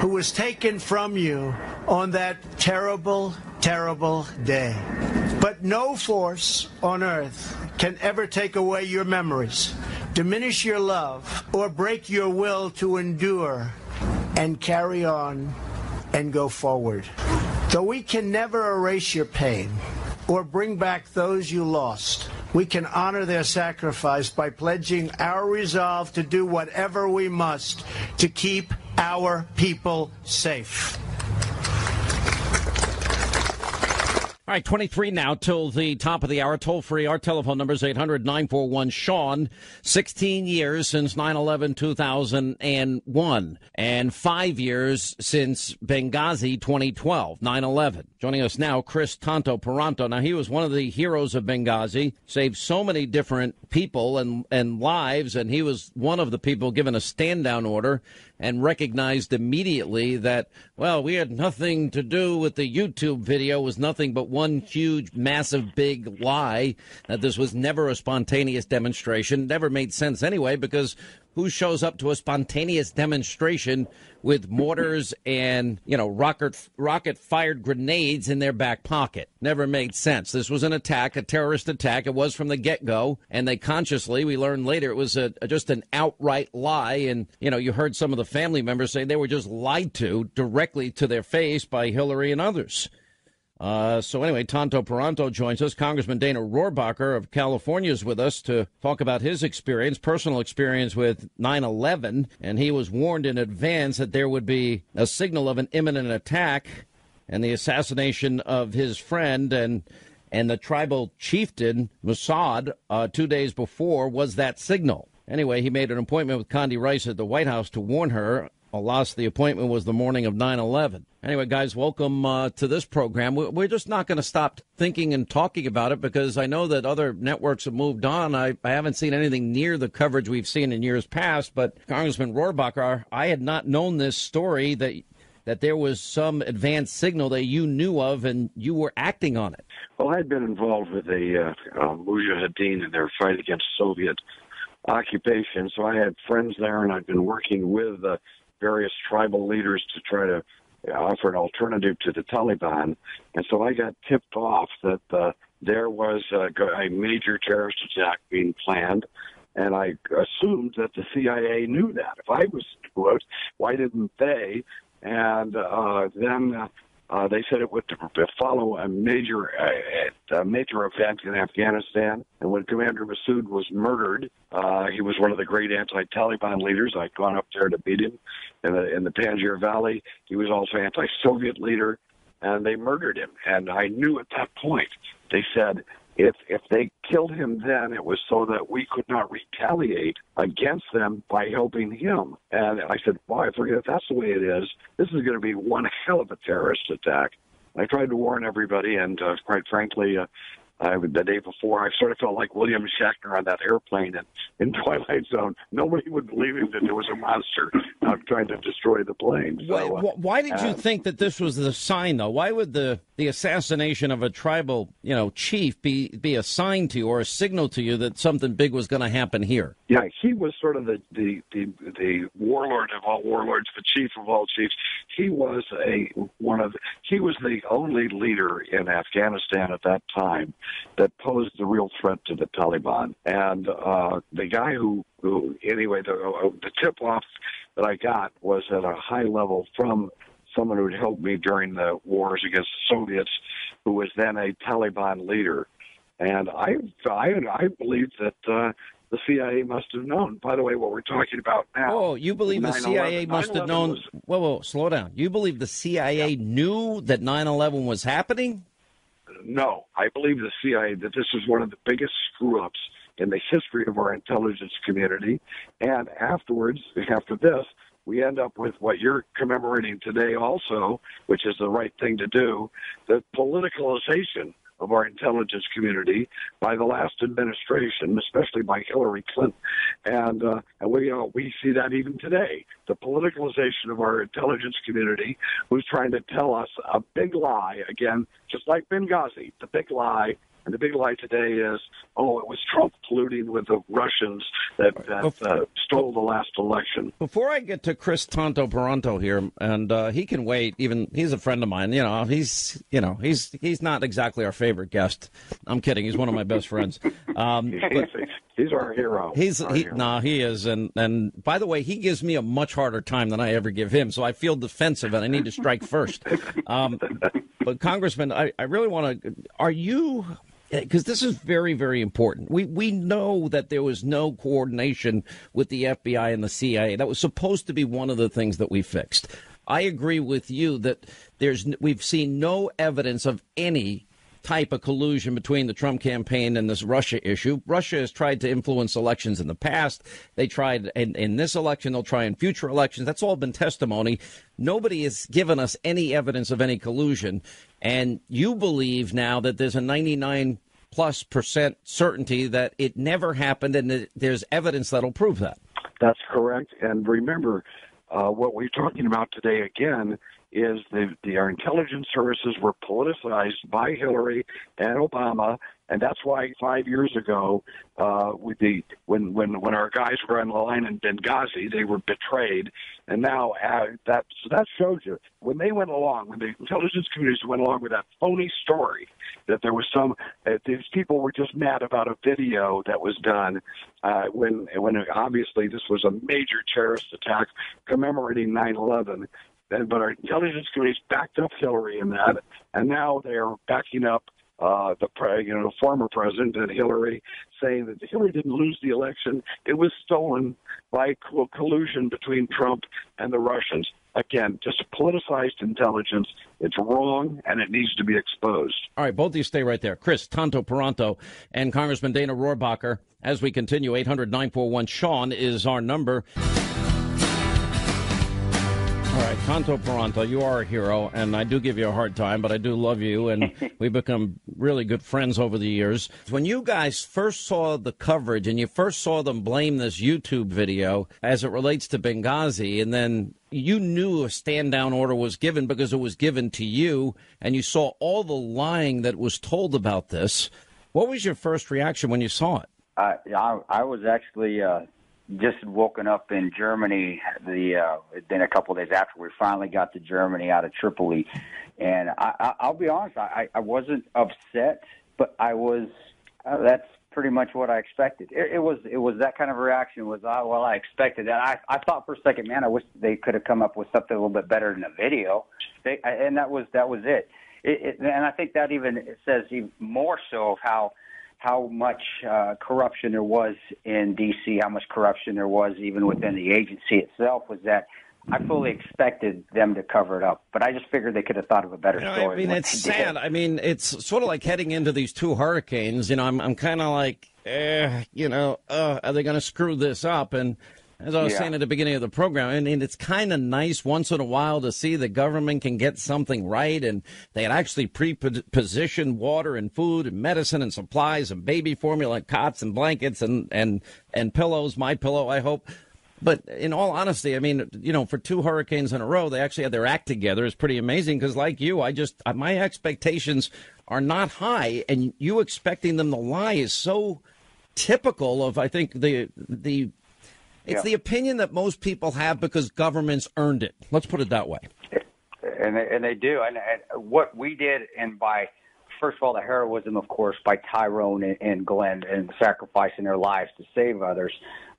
S7: who was taken from you on that terrible, terrible day. But no force on earth can ever take away your memories, diminish your love, or break your will to endure and carry on and go forward. Though we can never erase your pain or bring back those you lost, we can honor their sacrifice by pledging our resolve to do whatever we must to keep our people safe.
S2: All right, 23 now till the top of the hour. Toll free. Our telephone number is 800-941-SEAN. 16 years since 9/11/2001 and 5 years since Benghazi 2012, 9/11. Joining us now, Chris Tanto Paranto. Now, he was one of the heroes of Benghazi, saved so many different people and lives, and he was one of the people given a stand-down order and recognized immediately that, well, we had nothing to do with the YouTube video. It was nothing but one huge, massive, big lie, that this was never a spontaneous demonstration. Never made sense anyway, because who shows up to a spontaneous demonstration with mortars and, rocket-fired grenades in their back pocket? Never made sense. This was an attack, a terrorist attack. It was from the get-go, and they consciously, we learned later, it was just an outright lie. And, you heard some of the family members say they were just lied to directly to their face by Hillary and others. So anyway, Tonto Peranto joins us. Congressman Dana Rohrabacher of California is with us to talk about his personal experience with 9/11. And he was warned in advance that there would be a signal of an imminent attack, and the assassination of his friend and the tribal chieftain, Mossad, 2 days before was that signal. Anyway, he made an appointment with Condi Rice at the White House to warn her. Alas, the appointment was the morning of 9/11. Anyway, guys, welcome to this program. We're just not going to stop thinking and talking about it, because I know that other networks have moved on. I haven't seen anything near the coverage we've seen in years past. But Congressman Rohrabacher, I had not known this story, that there was some advanced signal that you knew of and you were acting on it.
S21: Well, I'd been involved with the Mujahideen in their fight against Soviet occupation, so I had friends there, and I'd been working with various tribal leaders to try to offer an alternative to the Taliban. And so I got tipped off that there was a major terrorist attack being planned, and I assumed that the CIA knew that. If I was to it, why didn't they? And then they said it would follow a major event in Afghanistan. And when Commander Massoud was murdered, he was one of the great anti-Taliban leaders. I'd gone up there to meet him in the Panjshir Valley. He was also anti-Soviet leader, and they murdered him. And I knew at that point, they said, if they killed him then, it was so that we could not retaliate against them by helping him. And I said, well, I forget if that's the way it is. This is going to be one hell of a terrorist attack. I tried to warn everybody, and quite frankly, the day before, I sort of felt like William Shatner on that airplane in Twilight Zone. Nobody would believe him that there was a monster trying to destroy the plane. So,
S2: why did you think that this was the sign, though? Why would the assassination of a tribal, chief be a sign to you or a signal to you that something big was going to happen here?
S21: Yeah, he was sort of the warlord of all warlords, the chief of all chiefs. He was he was the only leader in Afghanistan at that time that posed the real threat to the Taliban. And the guy who anyway, the tip-off that I got was at a high level from someone who'd helped me during the wars against the Soviets, who was then a Taliban leader. And I believe that the CIA must have known. By the way, what we're talking about now.
S2: Oh, you believe the CIA must have known? Whoa, slow down. You believe the CIA knew that 9/11 was happening?
S21: No, I believe the CIA, that this is one of the biggest screw-ups in the history of our intelligence community. And afterwards, after this, we end up with what you're commemorating today also, which is the right thing to do, the politicalization of our intelligence community by the last administration, especially by Hillary Clinton. And we see that even today, the politicalization of our intelligence community, who's trying to tell us a big lie, again, just like Benghazi, the big lie. And the big lie today is, it was Trump colluding with the Russians that stole the last election.
S2: Before I get to Chris Tonto Peranto here, and he can wait. Even he's a friend of mine. He's not exactly our favorite guest. I'm kidding. He's one of my best friends.
S21: He's our hero.
S2: He is. And by the way, he gives me a much harder time than I ever give him. So I feel defensive, and I need to strike first. But Congressman, I really want to. Are you? Because this is very, very important. We know that there was no coordination with the FBI and the CIA. That was supposed to be one of the things that we fixed. I agree with you that we've seen no evidence of any type of collusion between the Trump campaign and this Russia issue. Russia has tried to influence elections in the past. They tried in this election. They'll try in future elections. That's all been testimony. Nobody has given us any evidence of any collusion. And you believe now that there's a 99+% certainty that it never happened, and that there's evidence that'll prove that.
S21: That's correct. And remember, what we're talking about today again is our intelligence services were politicized by Hillary and Obama, and that's why 5 years ago, when our guys were on the line in Benghazi, they were betrayed, and now that shows you when the intelligence communities went along with that phony story that there was these people were just mad about a video that was done when obviously this was a major terrorist attack commemorating 9/11. But our intelligence communities backed up Hillary in that, and now they're backing up the former president and Hillary, saying that Hillary didn't lose the election; it was stolen by collusion between Trump and the Russians. Again, just politicized intelligence. It's wrong, and it needs to be exposed.
S2: All right, both of you stay right there. Chris Tanto Paronto and Congressman Dana Rohrabacher. As we continue, 800-941-SEAN is our number. All right, Tanto Paronto, you are a hero, and I do give you a hard time, but I do love you, and we've become really good friends over the years. When you guys first saw the coverage and you first saw them blame this YouTube video as it relates to Benghazi, and then you knew a stand-down order was given because it was given to you, and you saw all the lying that was told about this, what was your first reaction when you saw it?
S1: I was actually just woken up in Germany. Then a couple of days after, we finally got to Germany out of Tripoli, and I'll be honest, I wasn't upset, but I was. That's pretty much what I expected. It was that kind of a reaction. I expected that. I thought for a second, man, I wish they could have come up with something a little bit better than a video, and that was it. And I think that even says even more so of how much corruption there was in D.C., how much corruption there was even within the agency itself, was that I fully expected them to cover it up. But I just figured they could have thought of a better story.
S2: I mean, it's sad. I mean, it's sort of like heading into these two hurricanes. I'm kind of like, are they going to screw this up? And as I was saying at the beginning of the program, I mean, it's kind of nice once in a while to see the government can get something right, and they had actually pre-positioned water and food and medicine and supplies and baby formula and cots and blankets and pillows, my pillow, I hope. But in all honesty, I mean, for two hurricanes in a row, they actually had their act together. It's pretty amazing because, like you, my expectations are not high, and you expecting them to lie is so typical of, I think, It's the opinion that most people have because governments earned it. Let's put it that way.
S1: And they do. And what we did, and by, first of all, the heroism, of course, by Tyrone and Glenn and sacrificing their lives to save others,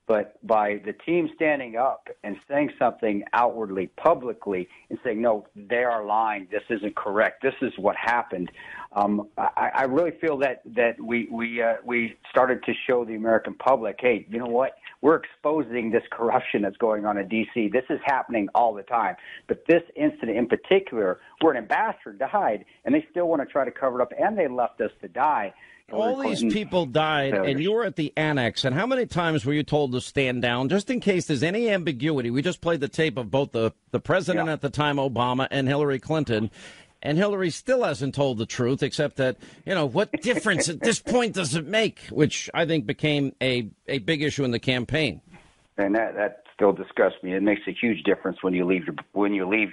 S1: but by the team standing up and saying something outwardly, publicly, and saying, no, they are lying. This isn't correct. This is what happened. I really feel that we started to show the American public, hey, you know what? We're exposing this corruption that's going on in D.C. This is happening all the time. But this incident in particular, where an ambassador died, and they still want to try to cover it up, and they left us to die.
S2: All these people died, and you were at the annex. And how many times were you told to stand down, just in case there's any ambiguity? We just played the tape of both the president at the time, Obama, and Hillary Clinton. And Hillary still hasn't told the truth, except that, what difference at this point does it make? Which I think became a big issue in the campaign.
S1: And that still disgusts me. It makes a huge difference when you leave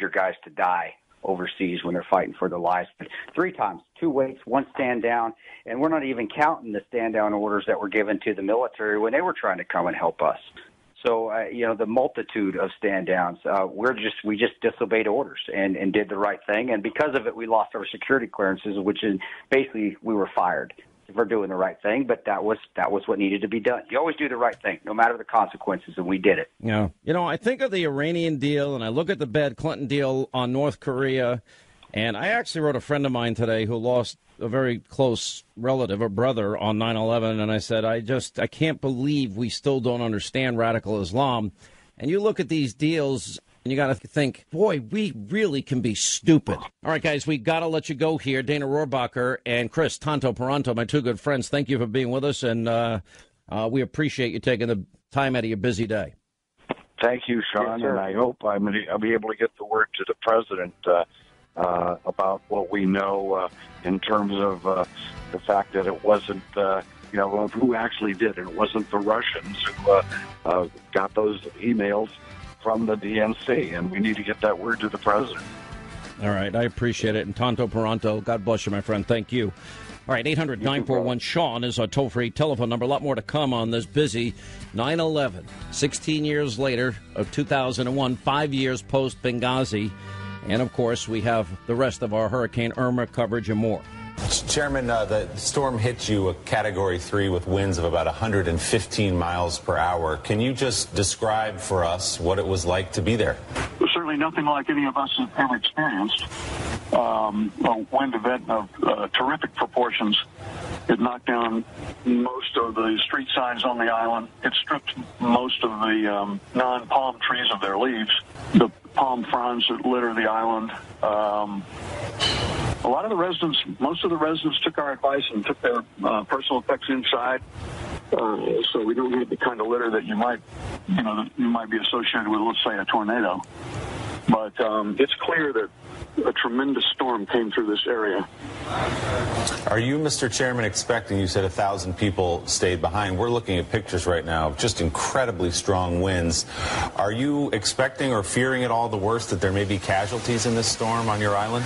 S1: your guys to die overseas when they're fighting for their lives. But 3 times, 2 weights, 1 stand down, and we're not even counting the stand down orders that were given to the military when they were trying to come and help us. So, the multitude of stand downs, we just disobeyed orders and did the right thing. And because of it, we lost our security clearances, which is basically we were fired for doing the right thing. But that was what needed to be done. You always do the right thing, no matter the consequences, and we did it.
S2: Yeah. I think of the Iranian deal, and I look at the bad Clinton deal on North Korea. And I actually wrote a friend of mine today who lost a very close relative, a brother, on 9/11, and I said, I can't believe we still don't understand radical Islam. And you look at these deals, and you got to think, boy, we really can be stupid. All right, guys, we got to let you go here. Dana Rohrabacher and Chris Tanto Paronto, my 2 good friends, thank you for being with us, and we appreciate you taking the time out of your busy day.
S21: Thank you, Sean, and I hope I'll be able to get the word to the president about what we know in terms of the fact that it wasn't, who actually did it. It wasn't the Russians who got those emails from the DNC, and we need to get that word to the president.
S2: All right, I appreciate it. And Tonto Peranto, God bless you, my friend. Thank you. All right, 800-941-SEAN is our toll-free telephone number. A lot more to come on this busy 9/11. 16 years later of 2001, 5 years post-Benghazi. And, of course, we have the rest of our Hurricane Irma coverage and more.
S3: Chairman, the storm hit you a Category 3 with winds of about 115 miles per hour. Can you just describe for us what it was like to be there?
S22: Well, certainly nothing like any of us have ever experienced. A wind event of terrific proportions. It knocked down most of the street signs on the island. It stripped most of the non-palm trees of their leaves. The palm fronds that litter the island. A lot of the residents, most of the residents took our advice and took their personal effects inside. So we don't have the kind of litter that you might be associated with, let's say, a tornado. But it's clear that a tremendous storm came through this area.
S3: Are you, Mr. Chairman, expecting, you said 1,000 people stayed behind. We're looking at pictures right now of just incredibly strong winds. Are you expecting or fearing at all the worst, that there may be casualties in this storm on your island?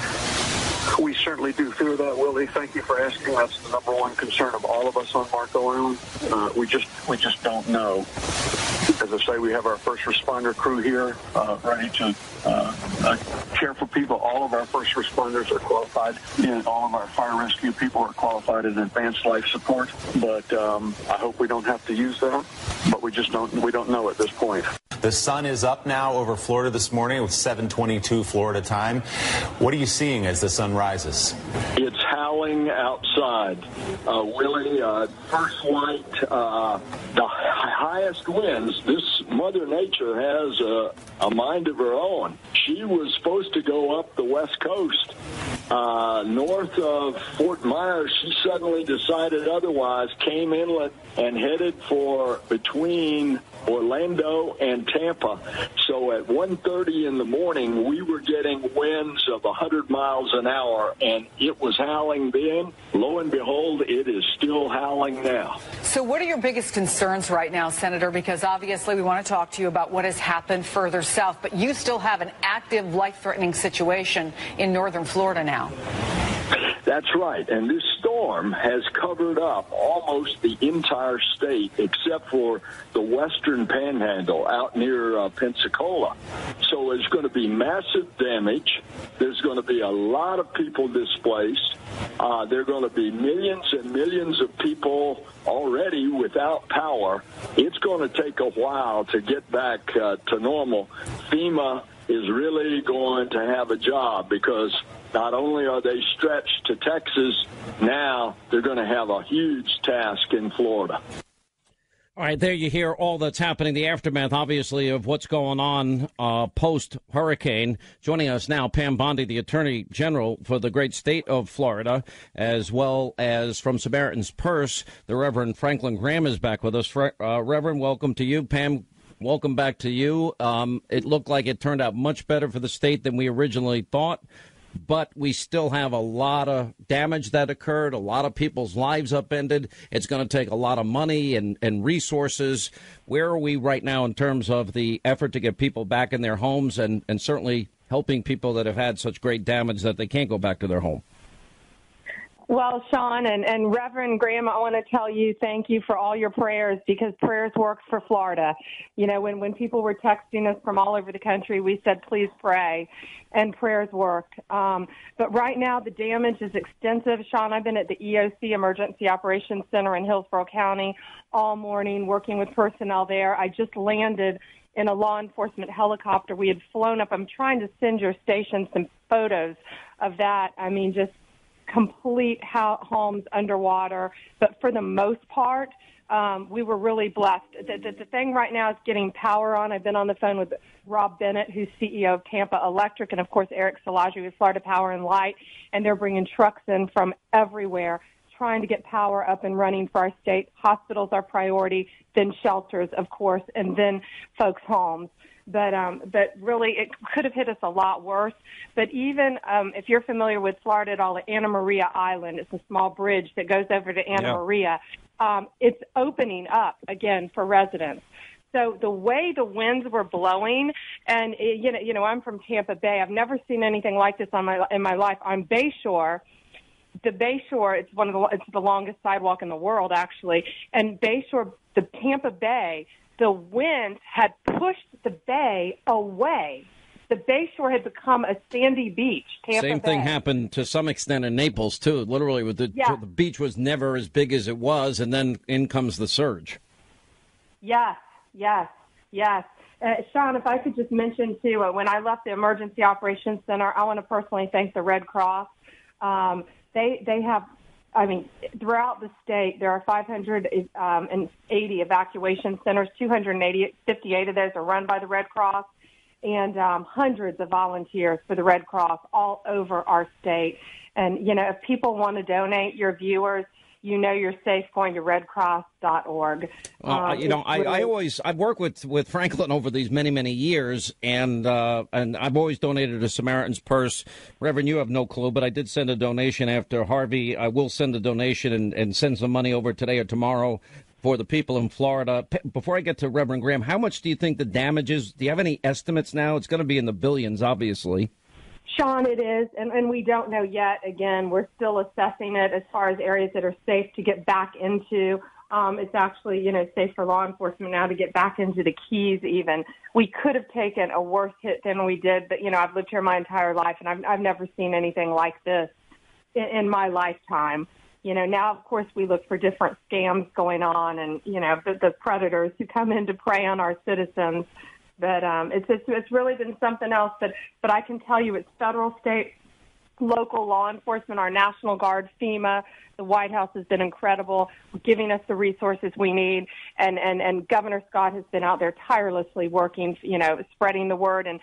S22: We certainly do fear that, Willie. Thank you for asking. That's the number one concern of all of us on Marco Island. We just don't know. As I say, we have our first responder crew here ready to care for people. All of our first responders are qualified, and all of our fire rescue people are qualified in advanced life support. But I hope we don't have to use that. But we don't know at this point.
S3: The sun is up now over Florida this morning with 7:22 Florida time. What are you seeing as the sun rises?
S23: It's howling outside. Willie, first light, the highest winds. This Mother Nature has a mind of her own. She was supposed to go up the West Coast. North of Fort Myers, she suddenly decided otherwise, came inlet and headed for between Orlando and Tampa. So at 1:30 in the morning, we were getting winds of 100 miles an hour, and it was howling then. Lo and behold, it is still howling now.
S24: So what are your biggest concerns right now, Senator? Because obviously we want to talk to you about what has happened further south, but you still have an active, life-threatening situation in northern Florida now.
S23: That's right, and this storm has covered up almost the entire state except for the western panhandle out near Pensacola. So there's going to be massive damage. There's going to be a lot of people displaced. There are going to be millions and millions of people already without power. It's going to take a while to get back to normal. FEMA is really going to have a job because not only are they stretched to Texas, now they're going to have a huge task in Florida.
S2: All right, there you hear all that's happening, the aftermath, obviously, of what's going on post-hurricane. Joining us now, Pam Bondi, the Attorney General for the great state of Florida, as well as from Samaritan's Purse, the Reverend Franklin Graham is back with us. Reverend, welcome to you. Pam, welcome back to you. It looked like it turned out much better for the state than we originally thought. But we still have a lot of damage that occurred, a lot of people's lives upended. It's going to take a lot of money and resources. Where are we right now in terms of the effort to get people back in their homes and certainly helping people that have had such great damage that they can't go back to their home?
S25: Well, Sean and Reverend Graham, I want to tell you thank you for all your prayers because prayers works for Florida. You know, when people were texting us from all over the country, we said, please pray, and prayers worked. But right now the damage is extensive. Sean, I've been at the EOC Emergency Operations Center in Hillsborough County all morning working with personnel there. I just landed in a law enforcement helicopter. We had flown up. I'm trying to send your station some photos of that. I mean, just complete homes underwater, but for the most part, we were really blessed. The thing right now is getting power on. I've been on the phone with Rob Bennett, who's CEO of Tampa Electric, and of course Eric Szilagyi with Florida Power and Light, and they're bringing trucks in from everywhere, trying to get power up and running for our state. Hospitals are priority, then shelters, of course, and then folks' homes. But really, it could have hit us a lot worse. But even if you're familiar with Florida at all, at Anna Maria Island, it's a small bridge that goes over to Anna Maria. It's opening up again for residents. So the way the winds were blowing, and I'm from Tampa Bay. I've never seen anything like this in my life. On Bayshore, the Bayshore, it's the longest sidewalk in the world, actually. And Bayshore, the Tampa Bay, the winds had pushed the bay away. The Bayshore had become a sandy beach.
S2: Same thing happened to some extent in Naples, too. Literally, the beach was never as big as it was, and then in comes the surge. Yes.
S25: Sean, if I could just mention, too, when I left the Emergency Operations Center, I want to personally thank the Red Cross. They have, throughout the state, there are 580 evacuation centers. 258 of those are run by the Red Cross, and hundreds of volunteers for the Red Cross all over our state. And, if people want to donate, your viewers, you're safe going to redcross.org.
S2: Well, I've worked with Franklin over these many, many years, and I've always donated to Samaritan's Purse. Reverend, you have no clue, but I did send a donation after Harvey. I will send a donation and send some money over today or tomorrow for the people in Florida. Before I get to Reverend Graham, how much do you think the damage is? Do you have any estimates now? It's going to be in the billions, obviously.
S25: Sean, it is, and we don't know yet. Again, we're still assessing it as far as areas that are safe to get back into. It's actually, safe for law enforcement now to get back into the Keys even. We could have taken a worse hit than we did, but, I've lived here my entire life, and I've never seen anything like this in my lifetime. Now, of course, we look for different scams going on and, the predators who come in to prey on our citizens. But it's really been something else. But I can tell you it's federal, state, local law enforcement, our National Guard, FEMA. The White House has been incredible, giving us the resources we need. And Governor Scott has been out there tirelessly working, spreading the word. And,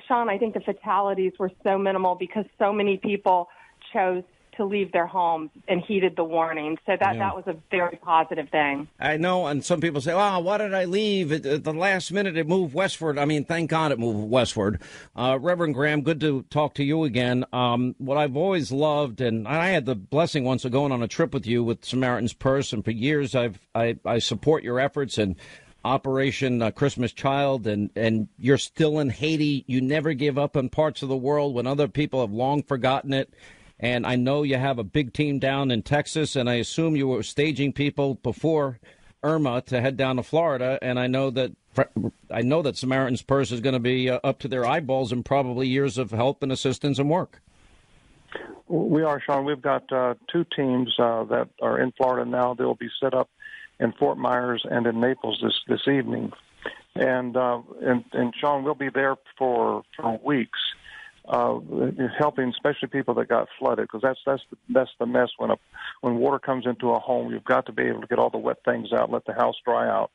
S25: Sean, I think the fatalities were so minimal because so many people chose to leave their homes and heeded the warning. So that was a very positive thing. I know, and some people say, oh, why did I leave? At the last minute, it moved westward. Thank God it moved westward. Reverend Graham, good to talk to you again. What I've always loved, and I had the blessing once of going on a trip with you with Samaritan's Purse, and for years I support your efforts and Operation Christmas Child, and you're still in Haiti. You never give up in parts of the world when other people have long forgotten it. And I know you have a big team down in Texas, and I assume you were staging people before Irma to head down to Florida. And I know that Samaritan's Purse is going to be up to their eyeballs in probably years of help and assistance and work.
S4: We are, Sean. We've got two teams that are in Florida now. They'll be set up in Fort Myers and in Naples this evening. And Sean, we'll be there for weeks. Helping especially people that got flooded, because that's the mess when water comes into a home. You've got to be able to get all the wet things out, let the house dry out,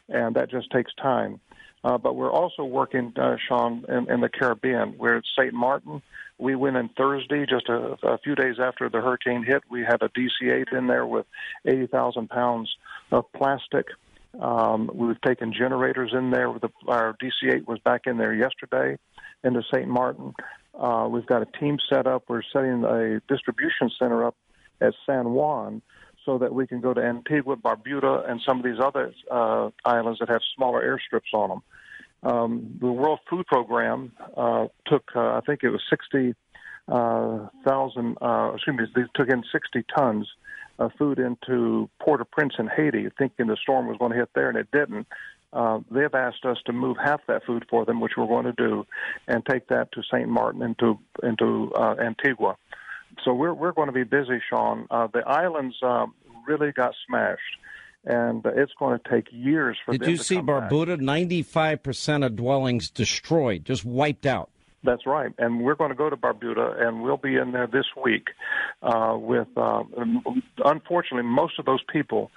S4: and that just takes time. But we're also working, Sean, in the Caribbean. We're at St. Martin. We went in Thursday, just a few days after the hurricane hit. We had a DC-8 in there with 80,000 pounds of plastic. We've taken generators in there. Our DC-8 was back in there yesterday into St. Martin. We've got a team set up. We're setting a distribution center up at San Juan so that we can go to Antigua, Barbuda, and some of these other islands that have smaller airstrips on them. The World Food Program took, I think it was 60,000, they took in 60 tons of food into Port-au-Prince in Haiti, thinking the storm was going to hit there, and it didn't. They've asked us to move half that food for them, which we're going to do, and take that to St. Martin into Antigua. So we're going to be busy, Sean. The islands really got smashed, and it's going to take years for them to come back. Did you see Barbuda?
S2: 95% of dwellings destroyed, just wiped out.
S4: That's right, and we're going to go to Barbuda, and we'll be in there this week with, unfortunately, most of those people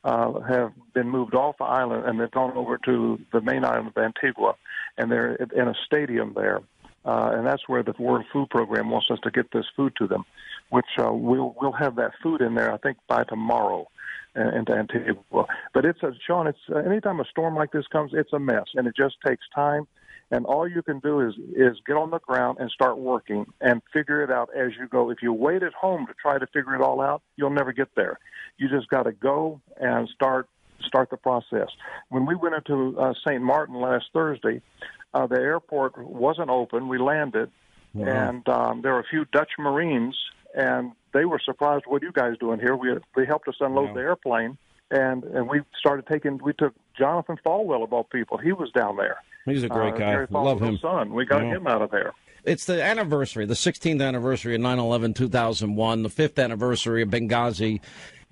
S4: have been moved off the island, and they've gone over to the main island of Antigua, and they're in a stadium there, and that's where the World Food Program wants us to get this food to them, which we'll have that food in there, I think, by tomorrow into Antigua. But Sean, anytime a storm like this comes, it's a mess, and it just takes time. And all you can do is get on the ground and start working and figure it out as you go. If you wait at home to try to figure it all out, you'll never get there. You just got to go and start start the process. When we went into St. Martin last Thursday, the airport wasn't open. We landed, and there were a few Dutch Marines, and they were surprised, what are you guys doing here? They helped us unload the airplane, and we took Jonathan Falwell, of all people. He was down there.
S2: He's a great guy.
S4: Gary
S2: Love him.
S4: Son. We got him out of there.
S2: It's the anniversary, the 16th anniversary of 9/11/2001, the 5th anniversary of Benghazi,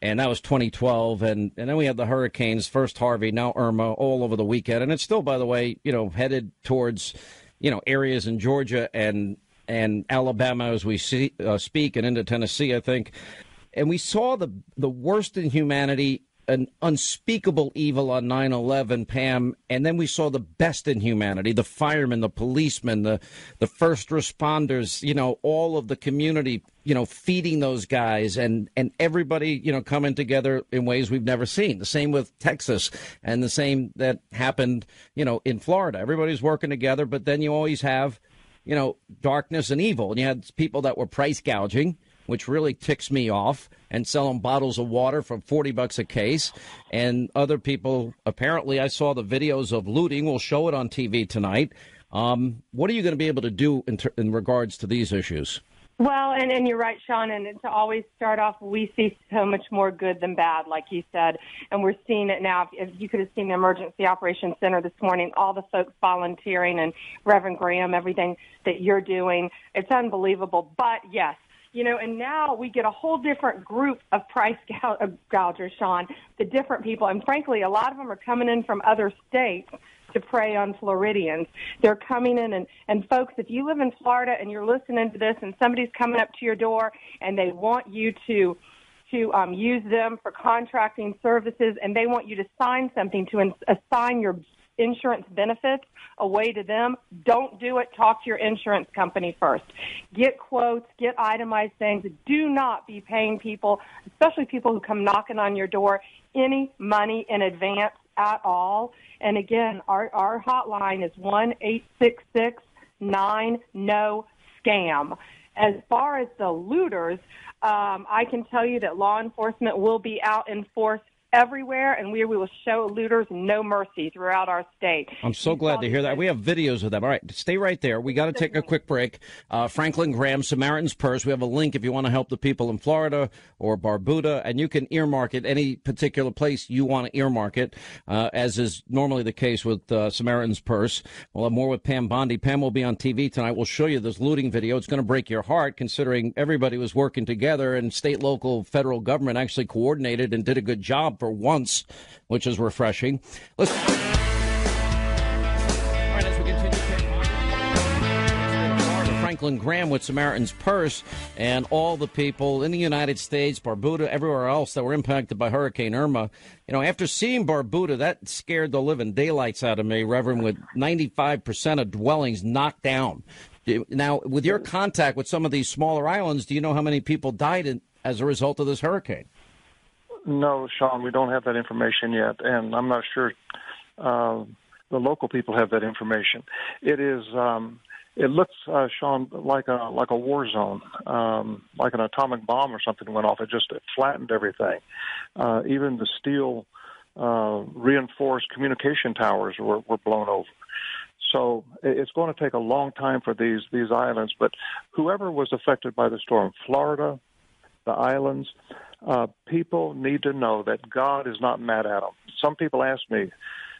S2: and that was 2012. And then we had the hurricanes, first Harvey, now Irma, all over the weekend. And it's still, by the way, headed towards, areas in Georgia and Alabama as we speak, and into Tennessee, I think. And we saw the worst in humanity, an unspeakable evil on 9/11, Pam, and then we saw the best in humanity, the firemen, the policemen, the first responders, all of the community, feeding those guys, and everybody, coming together in ways we've never seen. The same with Texas, and the same that happened, in Florida. Everybody's working together, but then you always have, darkness and evil. And you had people that were price gouging, which really ticks me off, and selling bottles of water for $40 a case. And other people, apparently, I saw the videos of looting. We'll show it on TV tonight. What are you going to be able to do in regards to these issues?
S25: Well, and you're right, Sean, and to always start off, we see so much more good than bad, like you said, and we're seeing it now. If you could have seen the Emergency Operations Center this morning, all the folks volunteering, and Reverend Graham, everything that you're doing, it's unbelievable. But, yes, and now we get a whole different group of price gougers, Sean, the different people, and frankly, a lot of them are coming in from other states to prey on Floridians. They're coming in, and folks, if you live in Florida and you're listening to this and somebody's coming up to your door and they want you to use them for contracting services, and they want you to sign something to assign your insurance benefits away to them, don't do it. Talk to your insurance company first. Get quotes, get itemized things. Do not be paying people, especially people who come knocking on your door, any money in advance at all. And again, our hotline is 1-866-9-NO-SCAM. As far as the looters, I can tell you that law enforcement will be out in force everywhere, and we will show looters no mercy throughout our state.
S2: I'm so glad to hear that. We have videos of them. All right, stay right there. We got to take a quick break. Franklin Graham, Samaritan's Purse. We have a link if you want to help the people in Florida or Barbuda, and you can earmark it any particular place you want to earmark it, as is normally the case with Samaritan's Purse. We'll have more with Pam Bondi. Pam will be on TV tonight. We'll show you this looting video. It's going to break your heart, considering everybody was working together, and state, local, federal government actually coordinated and did a good job for once, which is refreshing. All right, as we continue, Franklin Graham with Samaritan's Purse, and all the people in the United States, Barbuda, everywhere else that were impacted by Hurricane Irma. After seeing Barbuda, that scared the living daylights out of me, Reverend, with 95% of dwellings knocked down. Now, with your contact with some of these smaller islands, do you know how many people died as a result of this hurricane?
S4: No, Sean, we don't have that information yet, and I'm not sure the local people have that information. It is, it looks, Sean, like a war zone, like an atomic bomb or something went off. It flattened everything. Even the steel reinforced communication towers were blown over. So it's going to take a long time for these islands. But whoever was affected by the storm, Florida, the islands, people need to know that God is not mad at them. Some people ask me,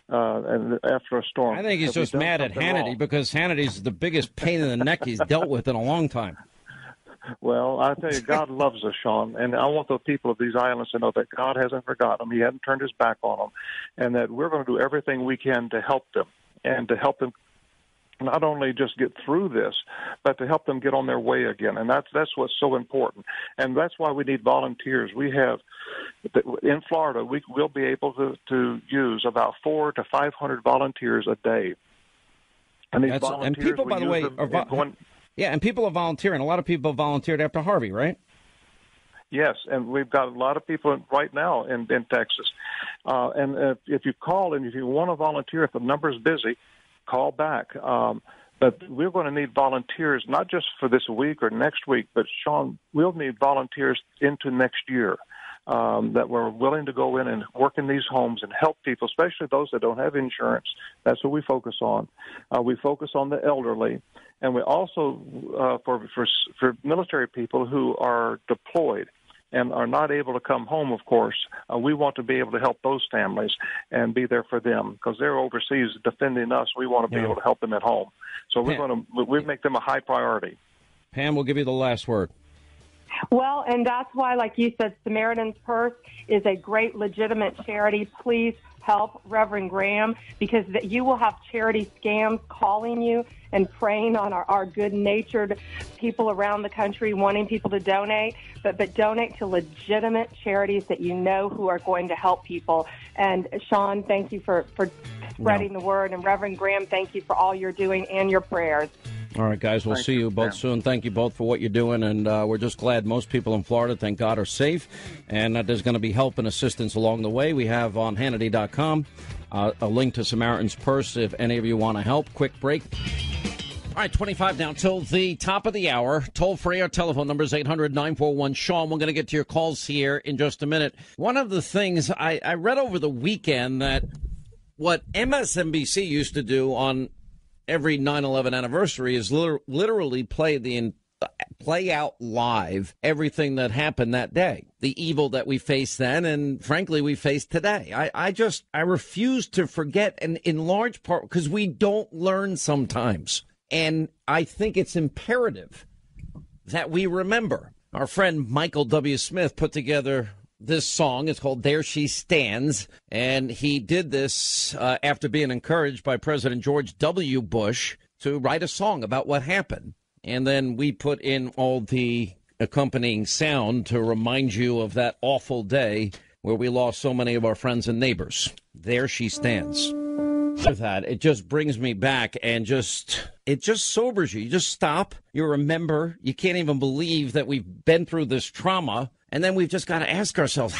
S4: and after a storm,
S2: I think he's just mad at Hannity wrong? Because Hannity's the biggest pain in the neck he's dealt with in a long time.
S4: Well, I tell you, God loves us, Sean, and I want the people of these islands to know that God hasn't forgotten them. He hasn't turned his back on them, and that we're going to do everything we can to help them, and to help them not only just get through this, but to help them get on their way again. And that's what's so important. And that's why we need volunteers. We have, in Florida, we'll be able to use about 400 to 500 volunteers a day. And these volunteers,
S2: and people, by the way, and people are volunteering. A lot of people volunteered after Harvey, right?
S4: Yes, and we've got a lot of people right now in Texas. And if you call and if you want to volunteer, if the number's busy, call back. But we're going to need volunteers, not just for this week or next week, but, Sean, we'll need volunteers into next year. that we're willing to go in and work in these homes and help people, especially those that don't have insurance. That's what we focus on. We focus on the elderly, and we also for military people who are deployed and are not able to come home, of course, we want to be able to help those families and be there for them because they're overseas defending us. We want to be able to help them at home. So we make them a high priority.
S2: Pam, we'll give you the last word.
S25: Well, and that's why, like you said, Samaritan's Purse is a great, legitimate charity. Please help Reverend Graham, because you will have charity scams calling you and preying on our good-natured people around the country wanting people to donate, but donate to legitimate charities that you know who are going to help people. And Sean, thank you for spreading the word, and Reverend Graham, thank you for all you're doing and your prayers.
S2: All right, guys, we'll see you both soon. Thank you both for what you're doing, and we're just glad most people in Florida, thank God, are safe, and that there's going to be help and assistance along the way. We have on Hannity.com a link to Samaritan's Purse if any of you want to help. Quick break. All right, 25 now till the top of the hour. Toll free, our telephone number is 800-941-SEAN. We're going to get to your calls here in just a minute. One of the things I read over the weekend that what MSNBC used to do on every 9/11 anniversary is literally play out live everything that happened that day, the evil that we faced then, and frankly we face today. I refuse to forget, and in large part because we don't learn sometimes, and I think it's imperative that we remember. Our friend Michael W. Smith put together this song. It's called There She Stands, and he did this after being encouraged by President George W. Bush to write a song about what happened. And then we put in all the accompanying sound to remind you of that awful day where we lost so many of our friends and neighbors. There she stands. With that, it just brings me back, and it just sobers you. You just stop. You remember. You can't even believe that we've been through this trauma. And then we've just got to ask ourselves,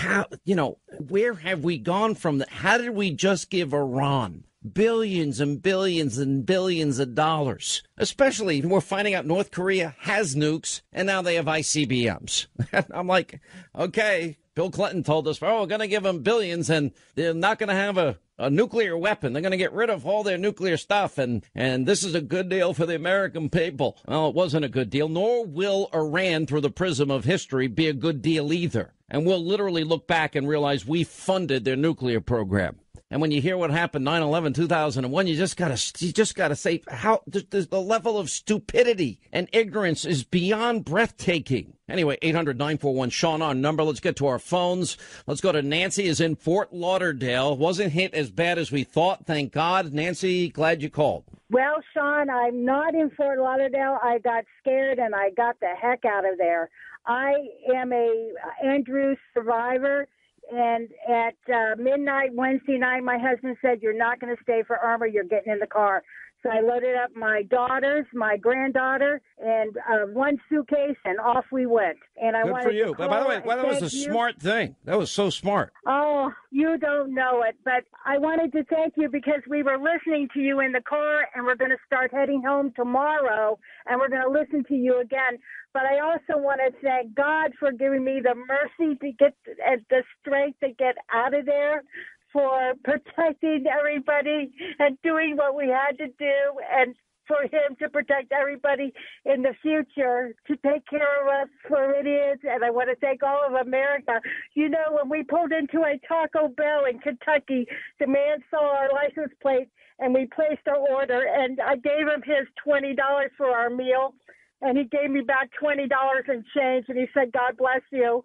S2: where have we gone from that? How did we just give Iran billions and billions and billions of dollars? Especially we're finding out North Korea has nukes, and now they have ICBMs. I'm like, okay, Bill Clinton told us, we're going to give them billions, and they're not going to have a nuclear weapon. They're going to get rid of all their nuclear stuff, and this is a good deal for the American people. Well, it wasn't a good deal, nor will Iran, through the prism of history, be a good deal either. And we'll literally look back and realize we funded their nuclear program. And when you hear what happened 9/11, 2001, you just gotta say how the level of stupidity and ignorance is beyond breathtaking. Anyway, 800-941-SEAN, our number. Let's get to our phones. Let's go to Nancy, is in Fort Lauderdale. Wasn't hit as bad as we thought, thank God. Nancy, glad you called.
S5: Well, Sean, I'm not in Fort Lauderdale. I got scared and I got the heck out of there. I am a Andrews survivor. And at midnight Wednesday night, my husband said, "You're not going to stay for Irma. You're getting in the car." So I loaded up my daughters, my granddaughter, and one suitcase, and off we went. And I
S2: Good
S5: wanted
S2: for you.
S5: To call
S2: By the way, that was a
S5: you.
S2: smart thing. That was so smart.
S5: Oh, you don't know it, but I wanted to thank you because we were listening to you in the car, and we're going to start heading home tomorrow, and we're going to listen to you again. But I also want to thank God for giving me the mercy to get and the strength to get out of there, for protecting everybody and doing what we had to do, and for him to protect everybody in the future, to take care of us for it is. And I want to thank all of America. You know, when we pulled into a Taco Bell in Kentucky, the man saw our license plate and we placed our order, and I gave him his $20 for our meal, and he gave me back $20 in change, and he said, "God bless you."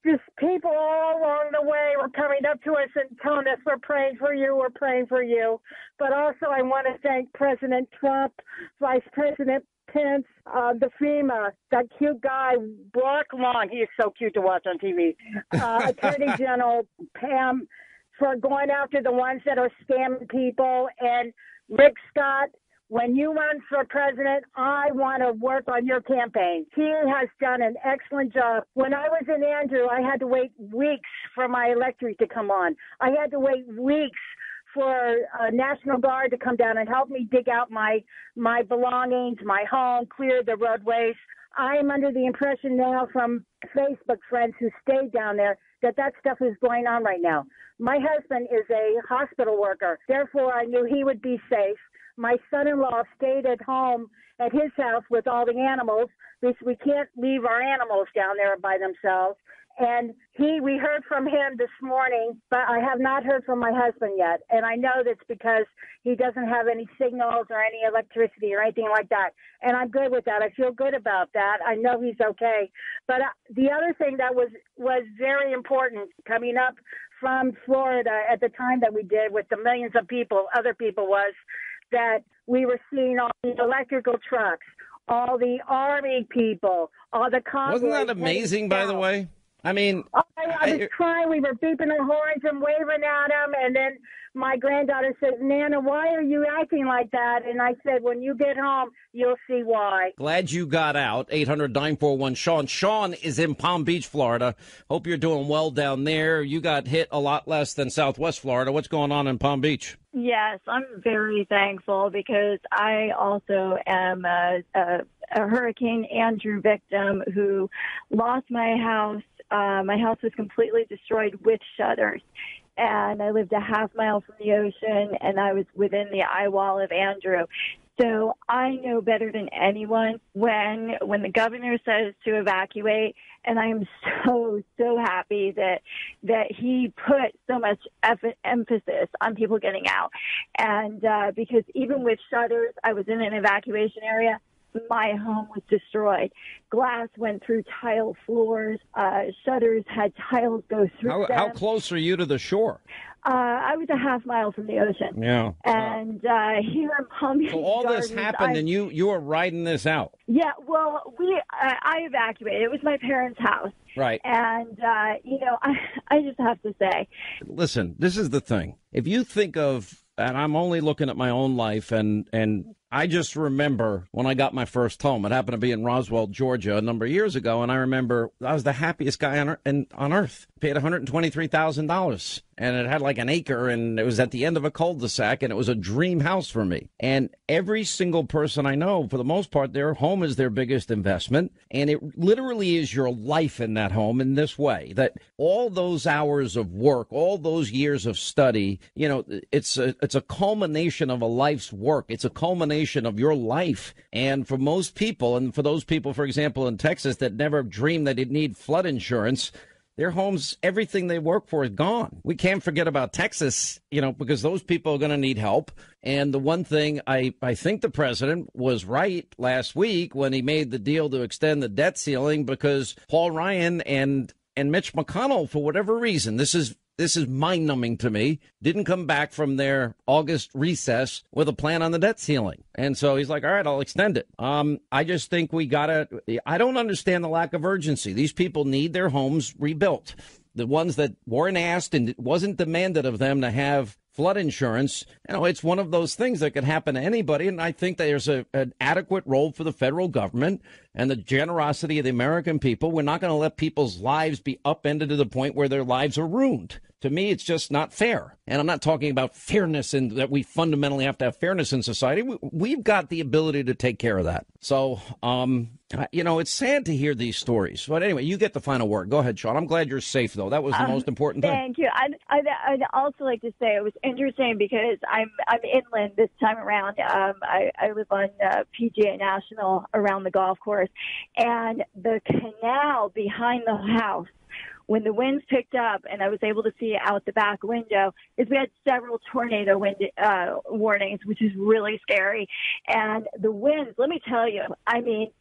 S5: Just people all along the way were coming up to us and telling us, "We're praying for you, we're praying for you." But also I want to thank President Trump, Vice President Pence, the FEMA, that cute guy, Brock Long, he is so cute to watch on TV, Attorney General Pam, for going after the ones that are scamming people, and Rick Scott. When you run for president, I want to work on your campaign. He has done an excellent job. When I was in Andrew, I had to wait weeks for my electric to come on. I had to wait weeks for a National Guard to come down and help me dig out my belongings, my home, clear the roadways. I am under the impression now from Facebook friends who stayed down there that stuff is going on right now. My husband is a hospital worker. Therefore, I knew he would be safe. My son-in-law stayed at home at his house with all the animals because we can't leave our animals down there by themselves. And we heard from him this morning, but I have not heard from my husband yet. And I know that's because he doesn't have any signals or any electricity or anything like that. And I'm good with that. I feel good about that. I know he's okay. But the other thing that was very important coming up from Florida at the time that we did with the millions of people, other people, was that we were seeing all the electrical trucks, all the Army people, all the convoys.
S2: Wasn't that amazing, by the way? I mean,
S5: I was crying. We were beeping our horns and waving at them. And then my granddaughter says, Nana, why are you acting like that? And I said, when you get home, you'll see why.
S2: Glad you got out. 800-941-SEAN. Sean is in Palm Beach, Florida. Hope you're doing well down there. You got hit a lot less than Southwest Florida. What's going on in Palm Beach?
S8: Yes, I'm very thankful because I also am a Hurricane Andrew victim who lost my house. My house was completely destroyed with shutters, and I lived a half mile from the ocean, and I was within the eye wall of Andrew. So I know better than anyone when the governor says to evacuate, and I am so happy that he put so much emphasis on people getting out. And because even with shutters, I was in an evacuation area. My home was destroyed. Glass went through tile floors. Shutters had tiles go through them.
S2: How close are you to the shore?
S8: I was a half mile from the ocean.
S2: Yeah.
S8: And here in Palm Beach
S2: So all
S8: Gardens,
S2: this happened, and you were riding this out.
S8: Yeah, well, I evacuated. It was my parents' house.
S2: Right.
S8: And, I just have to say.
S2: Listen, this is the thing. If you think of, and I'm only looking at my own life, and I just remember when I got my first home. It happened to be in Roswell, Georgia, a number of years ago, and I remember I was the happiest guy on earth. Paid $123,000, and it had like an acre, and it was at the end of a cul-de-sac, and it was a dream house for me. And every single person I know, for the most part, their home is their biggest investment, and it literally is your life in that home in this way, that all those hours of work, all those years of study, it's a culmination of a life's work. It's a culmination of your life. And for most people, and for those people, for example, in Texas that never dreamed that they'd need flood insurance, their homes, everything they work for is gone. We can't forget about Texas, because those people are going to need help. And the one thing I think the president was right last week when he made the deal to extend the debt ceiling, because Paul Ryan and Mitch McConnell, for whatever reason, this is mind-numbing to me, didn't come back from their August recess with a plan on the debt ceiling. And so he's like, all right, I'll extend it. I just think I don't understand the lack of urgency. These people need their homes rebuilt. The ones that weren't asked and it wasn't demanded of them to have flood insurance, it's one of those things that could happen to anybody. And I think there's an adequate role for the federal government and the generosity of the American people. We're not going to let people's lives be upended to the point where their lives are ruined. To me, it's just not fair. And I'm not talking about fairness and that we fundamentally have to have fairness in society. We've got the ability to take care of that. So, it's sad to hear these stories. But anyway, you get the final word. Go ahead, Sean. I'm glad you're safe, though. That was the most important thing.
S8: Thank you. I'd also like to say it was interesting because I'm inland this time around. I live on PGA National around the golf course. And the canal behind the house, when the winds picked up and I was able to see out the back window, we had several tornado warnings, which is really scary. And the winds, let me tell you,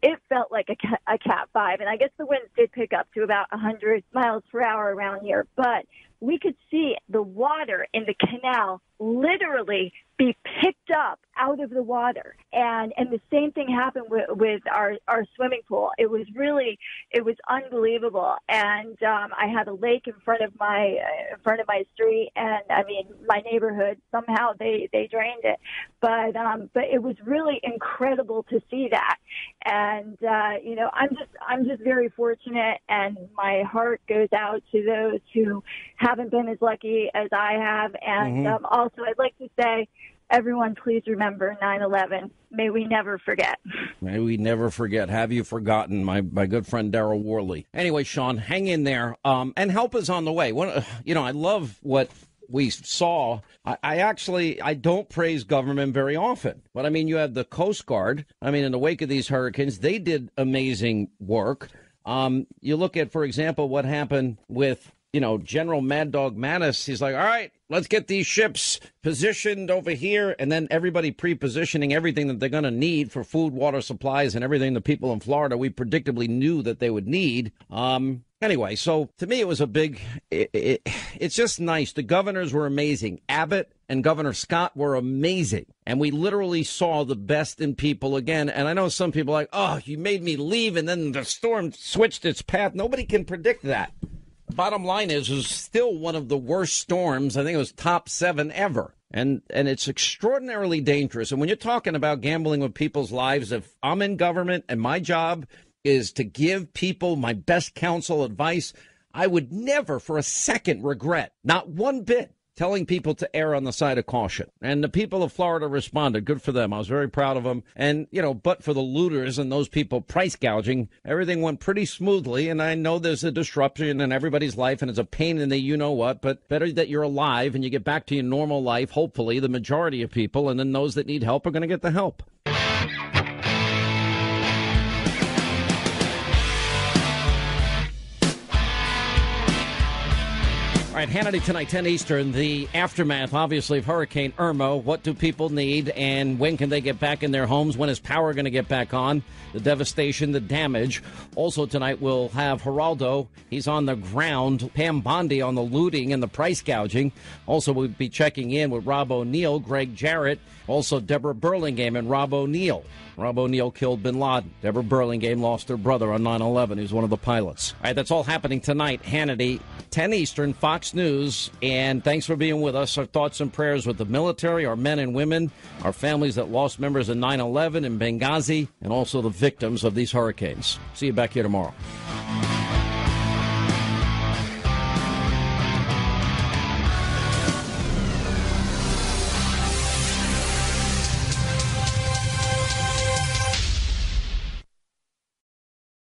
S8: it felt like a Cat 5. And I guess the winds did pick up to about 100 miles per hour around here. But we could see the water in the canal literally be picked up out of the water. And the same thing happened with our swimming pool. It was unbelievable. And I had a lake in front of my street, and my neighborhood, somehow they drained it. But it was really incredible to see that. And I'm just very fortunate, and my heart goes out to those who haven't been as lucky as I have. And also I'd like to say everyone please remember 9/11. May we never forget.
S2: May we never forget. Have you forgotten, my good friend Darryl Worley? Anyway, Sean, hang in there, and help is on the way. I love what we saw. I don't praise government very often, but I mean, you have the Coast Guard. I mean, in the wake of these hurricanes, they did amazing work. You look at, for example, what happened with, General Mad Dog Mattis. He's like, all right, let's get these ships positioned over here, and then everybody pre-positioning everything that they're going to need for food, water supplies, and everything the people in Florida we predictably knew that they would need. Anyway, so to me, it was it's just nice. The governors were amazing. Abbott and Governor Scott were amazing. And we literally saw the best in people again. And I know some people are like, oh, you made me leave, and then the storm switched its path. Nobody can predict that. The bottom line is, it was still one of the worst storms. I think it was top 7 ever. And it's extraordinarily dangerous. And when you're talking about gambling with people's lives, if I'm in government and my job is to give people my best counsel, advice, I would never for a second regret, not one bit, telling people to err on the side of caution. And the people of Florida responded. Good for them. I was very proud of them. And, but for the looters and those people price gouging, everything went pretty smoothly. And I know there's a disruption in everybody's life, and it's a pain in the you-know-what, but better that you're alive and you get back to your normal life, hopefully, the majority of people, and then those that need help are going to get the help. All right, Hannity tonight, 10 Eastern, the aftermath, obviously, of Hurricane Irma. What do people need, and when can they get back in their homes? When is power going to get back on? The devastation, the damage. Also tonight, we'll have Geraldo. He's on the ground. Pam Bondi on the looting and the price gouging. Also, we'll be checking in with Rob O'Neill, Greg Jarrett, also Deborah Burlingame and Rob O'Neill. Rob O'Neill killed bin Laden. Deborah Burlingame lost her brother on 9/11. Who's one of the pilots. All right, that's all happening tonight. Hannity, 10 Eastern, Fox News. And thanks for being with us. Our thoughts and prayers with the military, our men and women, our families that lost members in 9/11 in Benghazi, and also the victims of these hurricanes. See you back here tomorrow.